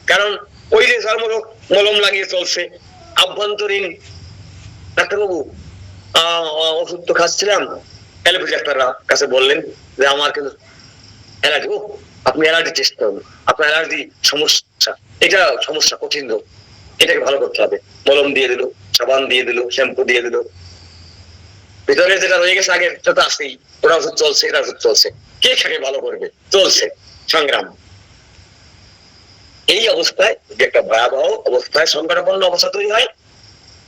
কারণ ওই যে চর্মরোগ মলম লাগিয়ে চলছে, আভ্যন্তরীণ ডাক্তারবাবু ওষুধ তো খাচ্ছিলাম, অ্যালোপ্যাথি ডাক্তাররা কাছে বললেন যে আমার কিন্তু অ্যালার্জি, ও আপনি অ্যালার্জি টেস্ট করুন, আপনার অ্যালার্জি সমস্যা, এটা সমস্যা কঠিন রোগ, এটাকে ভালো করতে হবে, মলম দিয়ে দিল, সাবান দিয়ে দিল, শ্যাম্পু দিয়ে দিল, ভিতরে যেটা রয়ে গেছে আগে সেটা আসেই, ওরা ওষুধ চলছে, এটা ওষুধ চলছে, কে খাকে ভালো করবে, চলছে সংগ্রাম। এই অবস্থায় যে একটা ভয়াবহ অবস্থায় সংকটাপন্ন অবস্থা তৈরি হয়,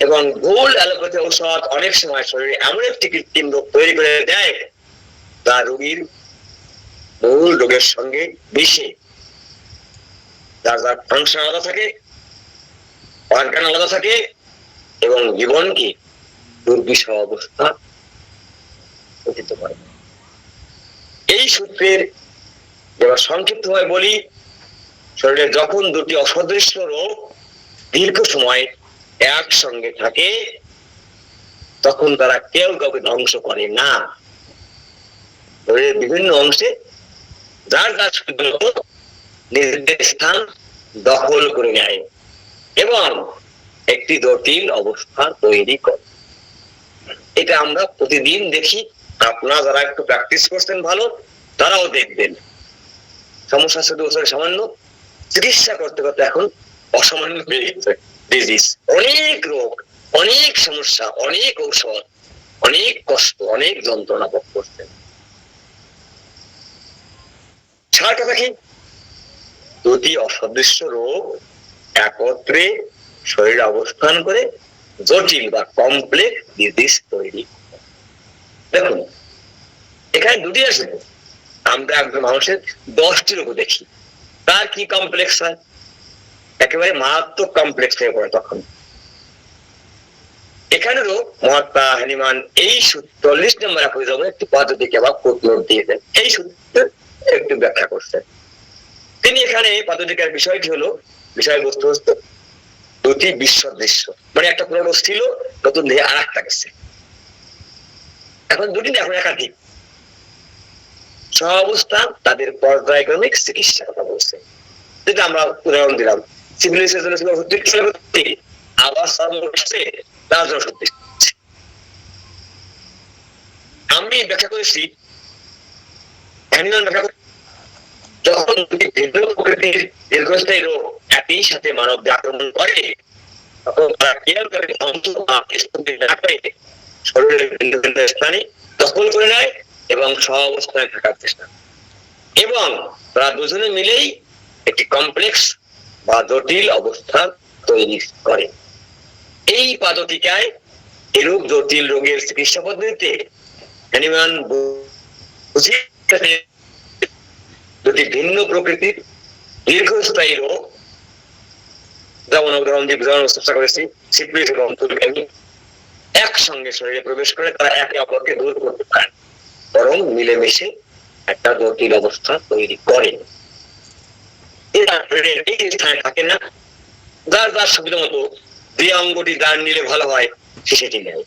এবং ভুল অ্যালোপ্যাথি ঔষধ অনেক সময় শরীরে এমন একটি কৃত্রিম রোগ তৈরি করে দেয় তা রোগীর মূল রোগের সঙ্গে মিশে যার যার ফাংশন আলাদা থাকে, অর্গান আলাদা থাকে এবং জীবনকে দুর্বিষহ অবস্থা পতিত করে। এই সূত্রের এবার সংক্ষিপ্ত ভাবে বলি, শরীরে যখন দুটি অসদৃশ্য রোগ দীর্ঘ সময় একসঙ্গে থাকে তখন তারা কেউ কাউকে ধ্বংস করে না। শরীরের বিভিন্ন অংশে যার যার নিজেদের স্থান দখল করে নেয় এবং একটি জটিল অবস্থা তৈরি করে। এটা আমরা প্রতিদিন দেখি, আপনারা যারা একটু প্র্যাকটিস করছেন ভালো তারাও দেখবেন। সমস্যা শুধু সামান্য, চিকিৎসা করতে করতে এখন অসামান্য হয়ে গেছে। ডিজিজ, অনেক রোগ, অনেক সমস্যা, অনেক ঔষধ, অনেক কষ্ট, অনেক যন্ত্রণা ভোগ করছেন। ছাড় কথা কি, দুটি অসদৃশ্য রোগ একত্রে শরীরে অবস্থান করে জটিল বা কমপ্লেক্স ডিজিজ তৈরি। দেখুন এখানে দুটি আছে, আমরা একজন মানুষের 10টি রোগ দেখি, তার কি কমপ্লেক্স হয়, একেবারে মারাত্মক কমপ্লেক্স হয়ে পড়ে তখন। এখানেরও মহাত্মা হ্যানিমান এই 40 নম্বর একটি পদ্ধতিকে আবার ফুটনোট দিয়েছেন, এই সূত্র একটু ব্যাখ্যা করছেন তিনি। এখানে পদ্ধতিকার বিষয়টি হলো, বিষয়বস্তু হচ্ছে দুটি বিশ্বদৃশ্য, মানে একটা পুরনো ছিল, নতুন দেহে আর একটা গেছে, এখন দুটি এখন একাধিক সহাবস্থান, তাদের পর্যায়ক্রমিক চিকিৎসা কথা বলছে। যেটা আমরা উদাহরণ দিলাম, সিভিলাইজেশন আবার তার জন্য সত্যি। আমি ব্যাখ্যা করেছি, যখন ভিন্ন প্রকৃতির দীর্ঘস্থায়ী রোগ একই সাথে মানবদের আক্রমণ করে তখন তারা কেয়ার করে শরীরের ভিন্ন ভিন্ন স্থানে দখল করে নেয় এবং সহাবস্থানে থাকার চেষ্টা, এবং তারা দুজনে মিলেই একটি কমপ্লেক্স বা জটিল অবস্থা তৈরি করে। এই পদ্ধতিকায় এরূপ জটিল রোগের চিকিৎসা পদ্ধতিতে হ্যানিমান দুটি ভিন্ন প্রকৃতির দীর্ঘস্থায়ী রোগ, যেমন উদাহরণ দিয়ে বোঝানোর চেষ্টা করেছি, সিফিলিস এবং চুলকানি একসঙ্গে শরীরে প্রবেশ করে তারা একে অপরকে দূর করতে পারে, বরং মিলেমিশে একটা জটিল অবস্থা তৈরি করে। এরা এই স্থানে থাকে না, যার যার সুবিধা মতো যে অঙ্গটি যার নিলে ভালো হয় সে সেটি নেয়,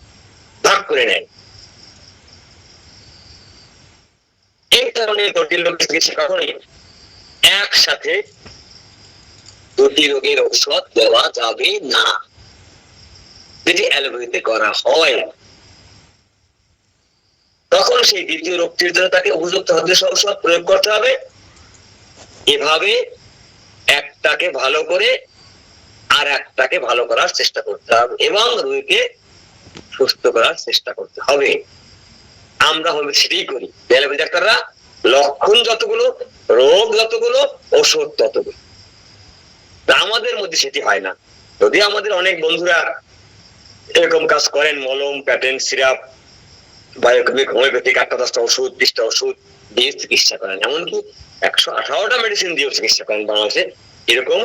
ভাগ করে নেয়। এই ধরনের জটিল রোগের চিকিৎসা কখনোই একসাথে দুটি রোগের ঔষধ দেওয়া যাবে না, যেটি অ্যালোপ্যাথিতে করা হয়। তখন সেই দ্বিতীয় রোগটির জন্য তাকে উপযুক্ত ঔষধ প্রয়োগ করতে হবে। এভাবে একটাকে ভালো করে আর একটাকে ভালো করার চেষ্টা করতে হবে এবং রোগীকে সুস্থ করার চেষ্টা করতে হবে। আমরা হলে সেটাই করি। অ্যালোপ্যাথি ডাক্তাররা লক্ষণ যতগুলো, রোগ যতগুলো, ওষুধ ততগুলো, আমাদের মধ্যে সেটি হয় না। যদি আমাদের অনেক বন্ধুরা এরকম কাজ করেন, মলম, প্যাটেন্ট, সিরাপ, বায়োকেমিক, হোমিওপ্যাথিক 8-10টা ওষুধ, 20টা ওষুধ দিয়ে চিকিৎসা করেন, এমনকি 118টা মেডিসিন দিয়েও চিকিৎসা করেন। বাংলাদেশে এরকম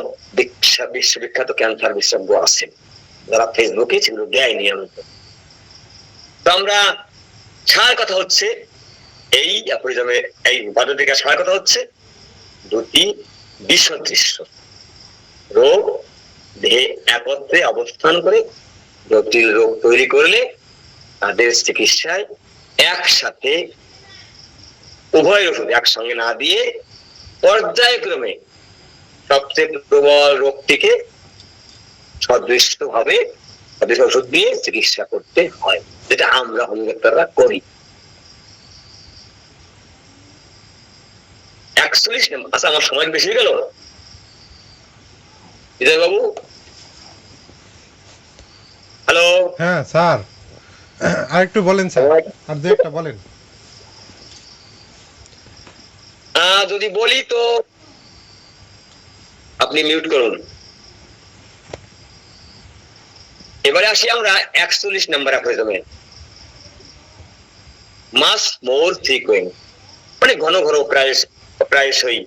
বিশ্ববিখ্যাত ক্যান্সার বিশেষজ্ঞ আছেন যারা ফেসবুকে সেগুলো দেয় নিয়মিত। তো আমরা ছাড় কথা হচ্ছে এই এই পদ্ধতিকে ছাড় কথা হচ্ছে দুটি বিসদৃশ্য রোগ দেহে একত্রে অবস্থান করে জটিল রোগ তৈরি করলে তাদের চিকিৎসায় একসাথে উভয় ওষুধ একসঙ্গে না দিয়ে পর্যায়ক্রমে সবচেয়ে প্রবল রোগটিকে সদৃষ্ট ভাবে ওষুধ দিয়ে চিকিৎসা করতে হয়, যেটা আমরা হোমিওপ্যাথিরা করি। 41 নম্বর। আচ্ছা, আমার সময় বেশি হয়ে গেল বিজয় বাবু? হ্যালো। হ্যাঁ স্যার, আর একটু বলেন স্যার, আর দু একটা বলেন। যদি বলি তো আপনি মিউট করুন। এবারে আসি আমরা 41 নম্বর অ্যাফোরিজমে। মাস মোর ফ্রিকুয়েন্ট, মানে ঘন ঘন প্রায়শই,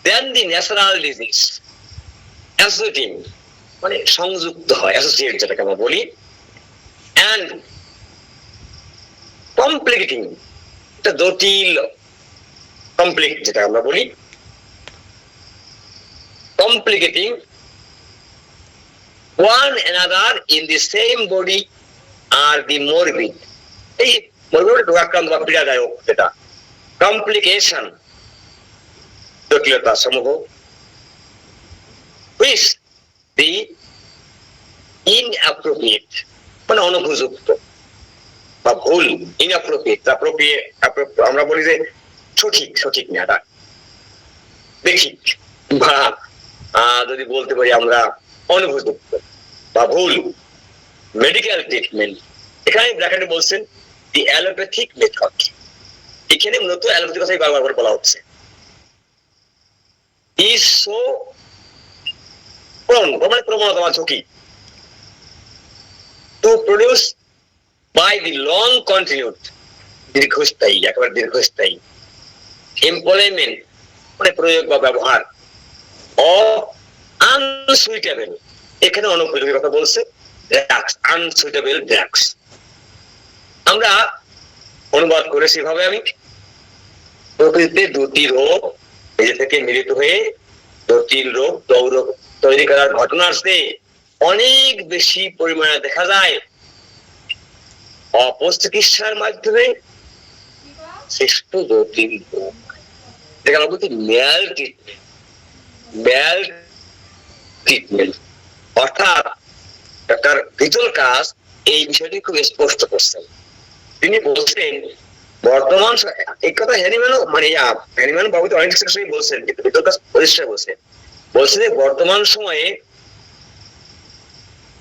দেন দি ন্যাচারাল ডিজিজ, অ্যাসোসিয়েটিং মানে সংযুক্ত হয়, অ্যাসোসিয়েট যেটাকে আমরা বলি, অ্যান্ড কমপ্লিকেটিং, এটা জটিল, কমপ্লিট যেটা আমরা বলি, কমপ্লিকেটিং one another in the same body are the morbid, এই morbid রোগাক্রান্ত বা পীড়াদায়ক যেটা কমপ্লিকেশন, জটিলতা সমূহ, which the inappropriate মানে অনুপযুক্ত বা ভুল, inappropriate আমরা বলি যে সঠিক না, এটা বেঠিক, বা যদি বলতে পারি আমরা অনুপযুক্ত বা ভুল মেডিকেল ট্রিটমেন্ট। এখানে ব্র্যাকেটে বলছেন দি অ্যালোপ্যাথিক মেথড, এখানে মূলত অ্যালোপ্যাথিক কথাই বারবার বলা হচ্ছে। ইজ সো প্রবণতা বা ঝুঁকি, to produce by the long continued, দীর্ঘস্থায়ী, একেবারে দীর্ঘস্থায়ী, এমপ্লয়মেন্ট মানে প্রয়োগ বা ব্যবহার, অফ আনসুইটেবল, এখানে অনুপযোগী কথা বলছে, ড্রাগস, আনসুইটেবল ড্রাগস। আমরা অনুবাদ করেছি ভাবে, আমি প্রকৃতিতে দুটি রোগ নিজে থেকে মিলিত হয়ে জটিল রোগ তৈরি করার ঘটনা আসছে অনেক বেশি পরিমাণে দেখা যায় অপচিকিৎসার মাধ্যমে সৃষ্ট জটিল রোগ, যেটা আমরা বলছি ম্যাল ট্রিটমেন্ট। অর্থাৎ ডাক্তার ভিজুয়াল কাজ এই বিষয়টি খুব স্পষ্ট করছেন। তিনি বলছেন বর্তমান, এই কথা হ্যানিম্যান বাবু তো অনেক সময় বলছেন, কিন্তু ভিজুয়াল কাজ পরিষ্কার বলছেন যে বর্তমান সময়ে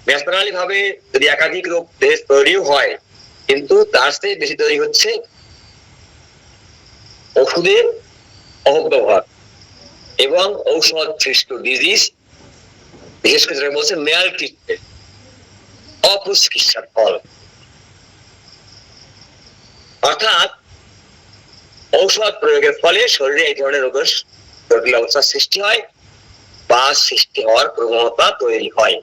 ন্যাশনালি ভাবে যদি একাধিক রোগ দেশ তৈরিও হয়, কিন্তু তার চেয়ে বেশি তৈরি হচ্ছে ওষুধের অপব্যবহার এবং ঔষধ সৃষ্ট ডিজিজ, বিশেষ করে যেটা বলছে ম্যাল ট্রিটমেন্ট, অপচিকিৎসার ফল। অর্থাৎ ঔষধ প্রয়োগের ফলে শরীরে এই ধরনের রোগের জটিল অবস্থার সৃষ্টি হয় বা সৃষ্টি হওয়ার প্রবণতা তৈরি হয়।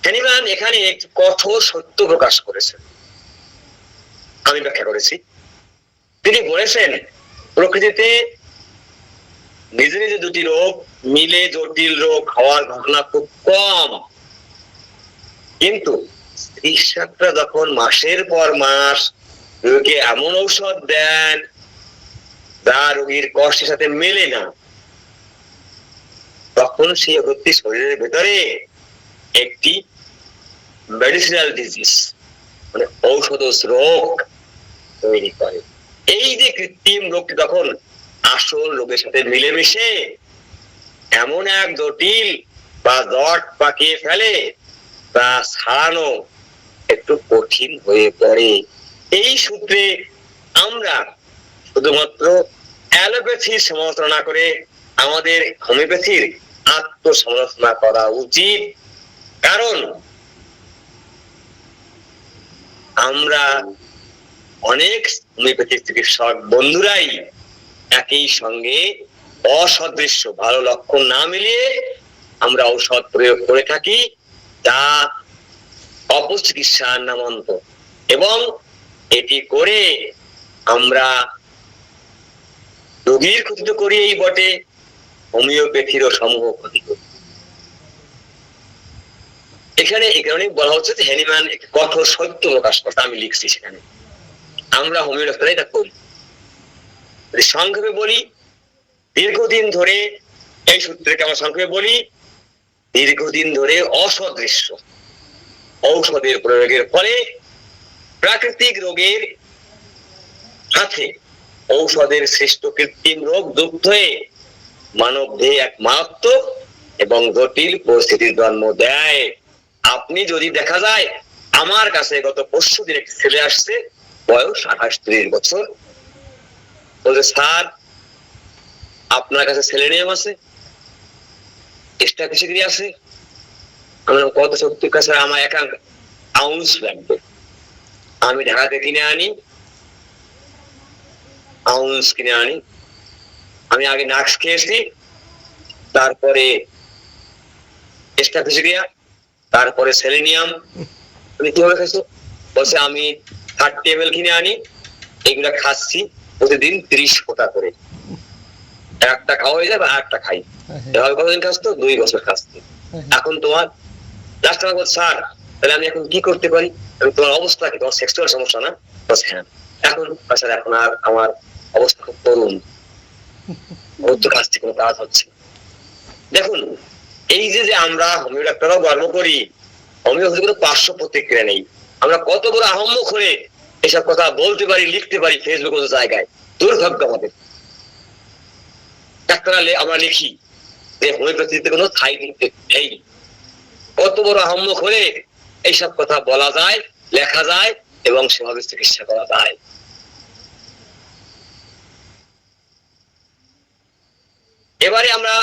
হ্যানিম্যান এখানে একটি কঠোর সত্য প্রকাশ করেছেন, আমি ব্যাখ্যা করেছি। তিনি বলেছেন প্রকৃতিতে নিজে নিজে দুটি রোগ মিলে জটিল রোগ হওয়ার ঘটনা খুব কম, কিন্তু চিকিৎসকরা যখন মাসের পর মাস রোগীকে এমন ঔষধ দেন যা রোগীর কষ্টের সাথে মেলে না, তখন সেই ওষুধটি শরীরের ভেতরে একটি মেডিসিনাল ডিজিজ মানে ঔষধ রোগ তৈরি করে। এই যে কৃত্রিম রোগটি তখন আসল রোগের সাথে মিলেমিশে এমন এক জটিল বা জট পাকিয়ে ফেলে তা ছাড়ানো একটু কঠিন হয়ে পড়ে। এই সূত্রে আমরা শুধুমাত্র অ্যালোপ্যাথির সমালোচনা করে আমাদের হোমিওপ্যাথির আত্মসমালোচনা করা উচিত, কারণ আমরা অনেক হোমিওপ্যাথিক চিকিৎসক বন্ধুরাই একই সঙ্গে অসদৃশ্য ভালো লক্ষণ না মিলিয়ে আমরা ঔষধ প্রয়োগ করে থাকি, তা অপচিকিৎসার নামান্ত, এবং এটি করে আমরা রোগীর ক্ষতি তো করি এই বটে, হোমিওপ্যাথিরও সমূহ ক্ষতি করি। এখানে এই কারণে বলা হচ্ছে যে হ্যানিম্যান একটি কঠোর সত্য প্রকাশ করতে, আমি লিখছি সেখানে, আমরা হোমিও ডাক্তার এটা করি। সংক্ষেপে বলি, দীর্ঘদিন ধরে এই সূত্রকে আমরা সংক্ষেপে বলি, দীর্ঘদিন ধরে অসদৃশ্য ঔষধের প্রয়োগের ফলে প্রাকৃতিক রোগের সাথে ঔষধের সৃষ্ট কৃত্রিম রোগ যুক্ত হয়ে মানব দেহে এক মারাত্মক এবং জটিল পরিস্থিতির জন্ম দেয়। আপনি যদি দেখা যায়, আমার কাছে গত পরশু দিন একটি ছেলে আসছে, বয়স 28-30 বছর, বলছে স্যার আপনার কাছে ছেলে নিয়ম আছে, এক্সট্রা ফিজিক্যালি আছে, আমরা কত শক্তির কাছে আমার 1 আউন্স লাগবে, আমি ঢাকাতে কিনে আনি, আউন্স কিনে আনি। আমি আগে নাক্স খেয়েছি, তারপরে স্ট্যাফিসিডিয়া, তারপরে সেলেনিয়াম। তুমি কিভাবে খাইছো? বলছে আমি 30 ml কিনে আনি, এগুলা খাচ্ছি প্রতিদিন 30 ফোঁটা করে, একটা খাওয়া হয়ে যাবে আর একটা খাই। এভাবে কতদিন খাচ্ছো? 2 বছর খাচ্ছি। এখন তোমার লাস্ট টাইম বলছে স্যার তাহলে আমি এখন কি করতে পারি? আমি তোমার অবস্থা কি, তোমার সেক্সুয়াল সমস্যা না? বলছে হ্যাঁ। এখন স্যার এখন আর আমার অবস্থা খুব করুন, অর্থ খাচ্ছি, কোনো কাজ হচ্ছে। দেখুন এই যে যে আমরা হোমিও ডাক্তাররাও গর্ব করি, হোমিওপ্যাথি কোনো পার্শ্ব প্রতিক্রিয়া নেই। আমরা কত বড় আহম্মক হয়ে এসব কথা বলতে পারি, লিখতে পারি ফেসবুক মতো জায়গায়। দুর্ভাগ্য আমাদের। ডাক্তাররা আমরা লিখি যে হোমিওপ্যাথিতে কোনো সাইড ইফেক্ট নেই। কত বড় আহম্মক হলে এইসব কথা বলা যায়, লেখা যায় এবং সেভাবে চিকিৎসা করা যায়। এবারে আমরা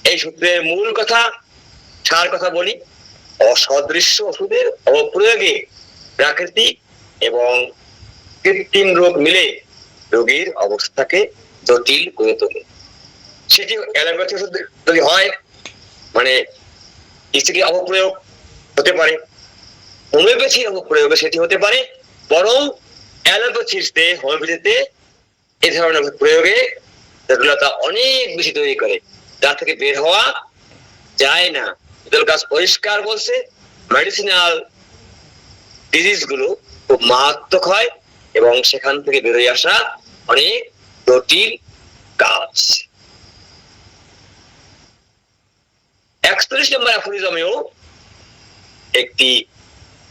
এই সূত্রের মূল কথা, সার কথা বলি। অসদৃশ্য ওষুধের অপ্রয়োগে প্রাকৃতিক এবং কৃত্রিম রোগ মিলে রোগীর অবস্থাকে জটিল করে তোলে। সেটি অ্যালোপ্যাথি ওষুধ যদি হয় মানে কি অপপ্রয়োগ হতে পারে, হোমিওপ্যাথি অপপ্রয়োগে সেটি হতে পারে, বরং অ্যালোপ্যাথিতে হোমিওপ্যাথিতে এই ধরনের প্রয়োগে জটিলতা অনেক বেশি তৈরি করে, যার থেকে বের হওয়া যায় না। কাজ পরিষ্কার বলছে মেডিসিনাল ডিজিজ গুলো খুব মারাত্মক হয় এবং সেখান থেকে বেরোয় আসা অনেক জটিল কাজ। 41 নম্বর অ্যাফোরিজমেও একটি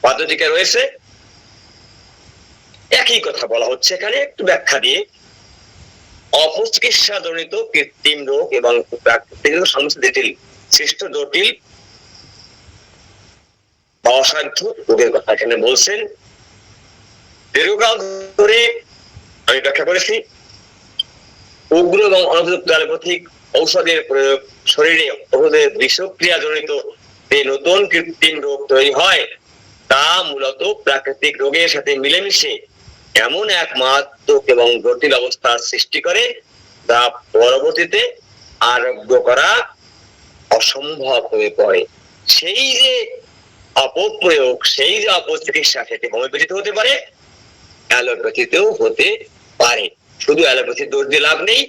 পদ্ধতিকে রয়েছে, একই কথা বলা হচ্ছে এখানে একটু ব্যাখ্যা দিয়ে। অপচিকিৎসা জনিত কৃত্রিম রোগ এবং প্রাকৃতিক সমস্ত জটিল সৃষ্ট জটিল অসাধ্য রোগের কথা এখানে বলছেন। দীর্ঘকাল ধরে আমি ব্যাখ্যা করেছি উগ্র এবং অনুপযুক্ত অ্যালোপ্যাথিক ঔষধের প্রয়োগ শরীরে ওষুধের বিষক্রিয়া জনিত যে নতুন কৃত্রিম রোগ তৈরি হয় তা মূলত প্রাকৃতিক রোগের সাথে মিলেমিশে এমন এক মারাত্মক এবং জটিল অবস্থার সৃষ্টি করে যা পরবর্তীতে আরোগ্য করা অসম্ভব হয়ে পড়ে। সেই যে অপপ্রয়োগ, সেই যে অপচিকিৎসা, সেটি হোমিওপ্যাথিতে হতে পারে, অ্যালোপ্যাথিতেও হতে পারে। শুধু অ্যালোপ্যাথির দোষ দিয়ে লাভ নেই,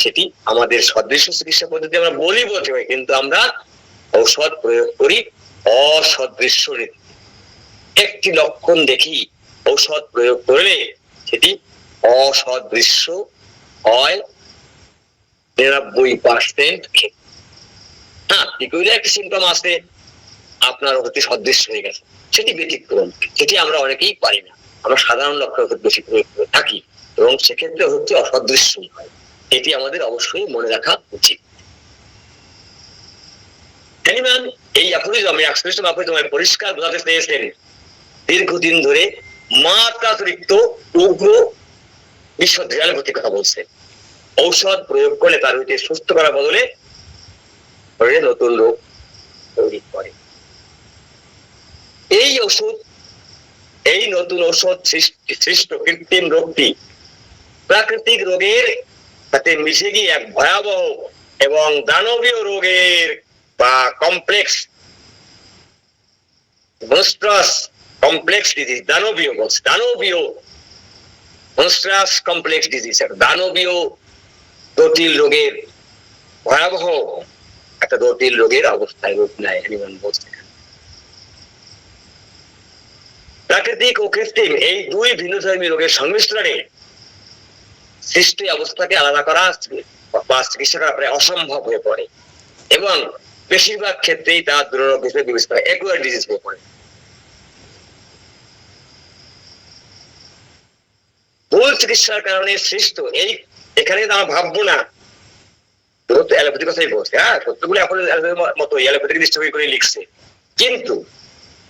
সেটি আমাদের সদৃশ্য চিকিৎসা পদ্ধতি আমরা বলি বলতে হয়, কিন্তু আমরা ঔষধ প্রয়োগ করি অসদৃশ্য রীতি। একটি লক্ষণ দেখি ঔষধ প্রয়োগ করলে সেটি অসদৃশ্য হয় 99% ক্ষেত্রে। হ্যাঁ, একটা সিমটম আছে আপনার অতি সদৃশ্য হয়ে গেছে, সেটি ব্যতিক্রম, সেটি আমরা অনেকেই পারি না। আমরা সাধারণ লক্ষণ বেশি প্রয়োগ করে থাকি এবং সেক্ষেত্রে হচ্ছে অসদৃশ্য হয়। এটি আমাদের অবশ্যই মনে রাখা উচিত। এই অ্যাফোরিজমে 41 নম্বর অ্যাফোরিজমে পরিষ্কার বোঝাতে চেয়েছেন দীর্ঘদিন ধরে মাত্রাতিরিক্ত উগ্র বিশুদ্ধ অ্যালোপ্যাথির কথা বলছে। ঔষধ প্রয়োগ করলে তার হইতে সুস্থ করার বদলে শরীরে নতুন রোগ তৈরি করে। এই ওষুধ, এই নতুন ঔষধ সৃষ্ট কৃত্রিম রোগটি প্রাকৃতিক রোগের সাথে মিশে গিয়ে এক ভয়াবহ এবং দানবীয় রোগের বা কমপ্লেক্স মনস্ট্রাস কমপ্লেক্স ডিজিজ, দানবীয় মনস্ট্রাস কমপ্লেক্স ডিজিজ, দানবীয় জটিল রোগের ভয়াবহ একটা জটিল রোগের অবস্থায় রূপ নেয়। বলছে প্রাকৃতিক ও কৃত্রিম এই দুই ভিন্নধর্মী রোগের সংমিশ্রণে সৃষ্টি অবস্থাকে আলাদা করা বা চিকিৎসা করা প্রায় অসম্ভব হয়ে পড়ে এবং বেশিরভাগ ক্ষেত্রেই তা দুরোগ হিসেবে বিবেচিত হয়, অ্যাকুয়ার্ড ডিজিজ হয়ে পড়ে। ভুল চিকিৎসার কারণে সৃষ্ট এই, এখানে আমরা ভাববো না অ্যালোপ্যাথির কথাই বলছে, হ্যাঁ সত্যগুলো এখন মতো অ্যালোপ্যাথিক দৃষ্টিভঙ্গি করে লিখছে, কিন্তু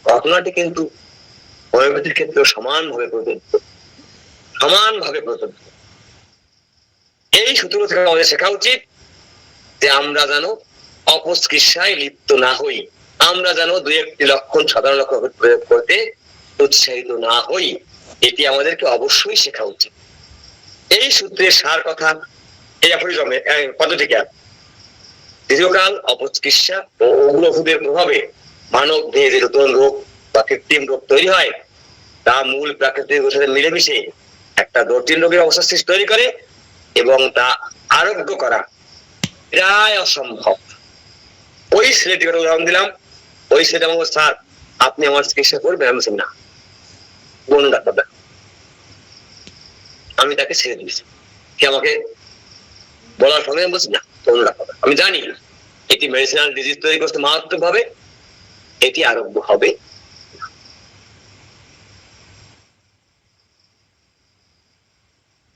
ঘটনাটি কিন্তু হোমিওপ্যাথির ক্ষেত্রে সমানভাবে প্রযোজ্য। এই সূত্র থেকে আমাদের শেখা উচিত যে আমরা যেন অপচিকিৎসায় লিপ্ত না হই, আমরা যেন দুই একটি লক্ষণ, সাধারণ লক্ষণ প্রয়োগ করতে উৎসাহিত না হই, এটি আমাদেরকে অবশ্যই শেখা উচিত। এই সূত্রের সার কথা এই অ্যাফোরিজমে পদ্ধতিকা দীর্ঘকাল অপচিকিৎসা ও ওগুলো ওষুধের প্রভাবে মানব দেহে যে নতুন রোগ বা কৃত্রিম রোগ তৈরি হয় তা মূল প্রাকৃতিক রোগের সাথে মিলেমিশে একটা জটিল রোগের অবস্থা সৃষ্টি তৈরি করে এবং তা আরোগ্য করা প্রায় অসম্ভব। ওই ছেলেটিকে উদাহরণ দিলাম, ওই ছেলেটা আমাকে, স্যার আপনি আমার চিকিৎসা করবেন? আমি না, কোন ডাক্তার? আমি তাকে ছেড়ে দিয়েছি। সে আমাকে বলার সঙ্গে আমি বলছি না, কোন ডাক্তার? আমি জানি এটি মেডিসিনাল ডিজিজ তৈরি করতে মারাত্মক ভাবে, এটি আরোগ্য হবে।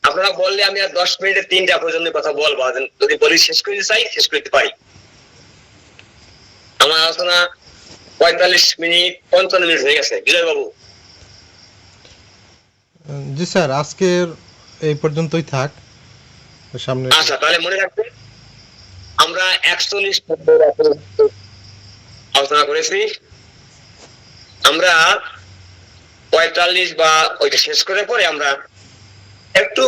আপনারা বললে আমি আর 10 মিনিটে 3টা প্রয়োজনীয় কথা বলবো, যদি বলি শেষ করতে চাই শেষ করতে পারি। আমার আলোচনা 45 মিনিট 55 মিনিট হয়ে গেছে। বিজয় বাবু। জি স্যার, আজকের এই পর্যন্তই থাক। সামনে আচ্ছা, তাহলে মনে রাখবেন আমরা 41 আলোচনা করেছি। আমরা 45 বা ওইটা শেষ করে পরে আমরা একটু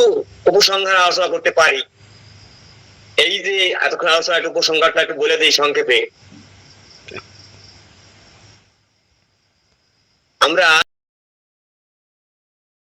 উপসংহার আলোচনা করতে পারি। এই যে এতক্ষণ আলোচনা, একটু উপসংহারটা একটু বলে দিই সংক্ষেপে। আমরা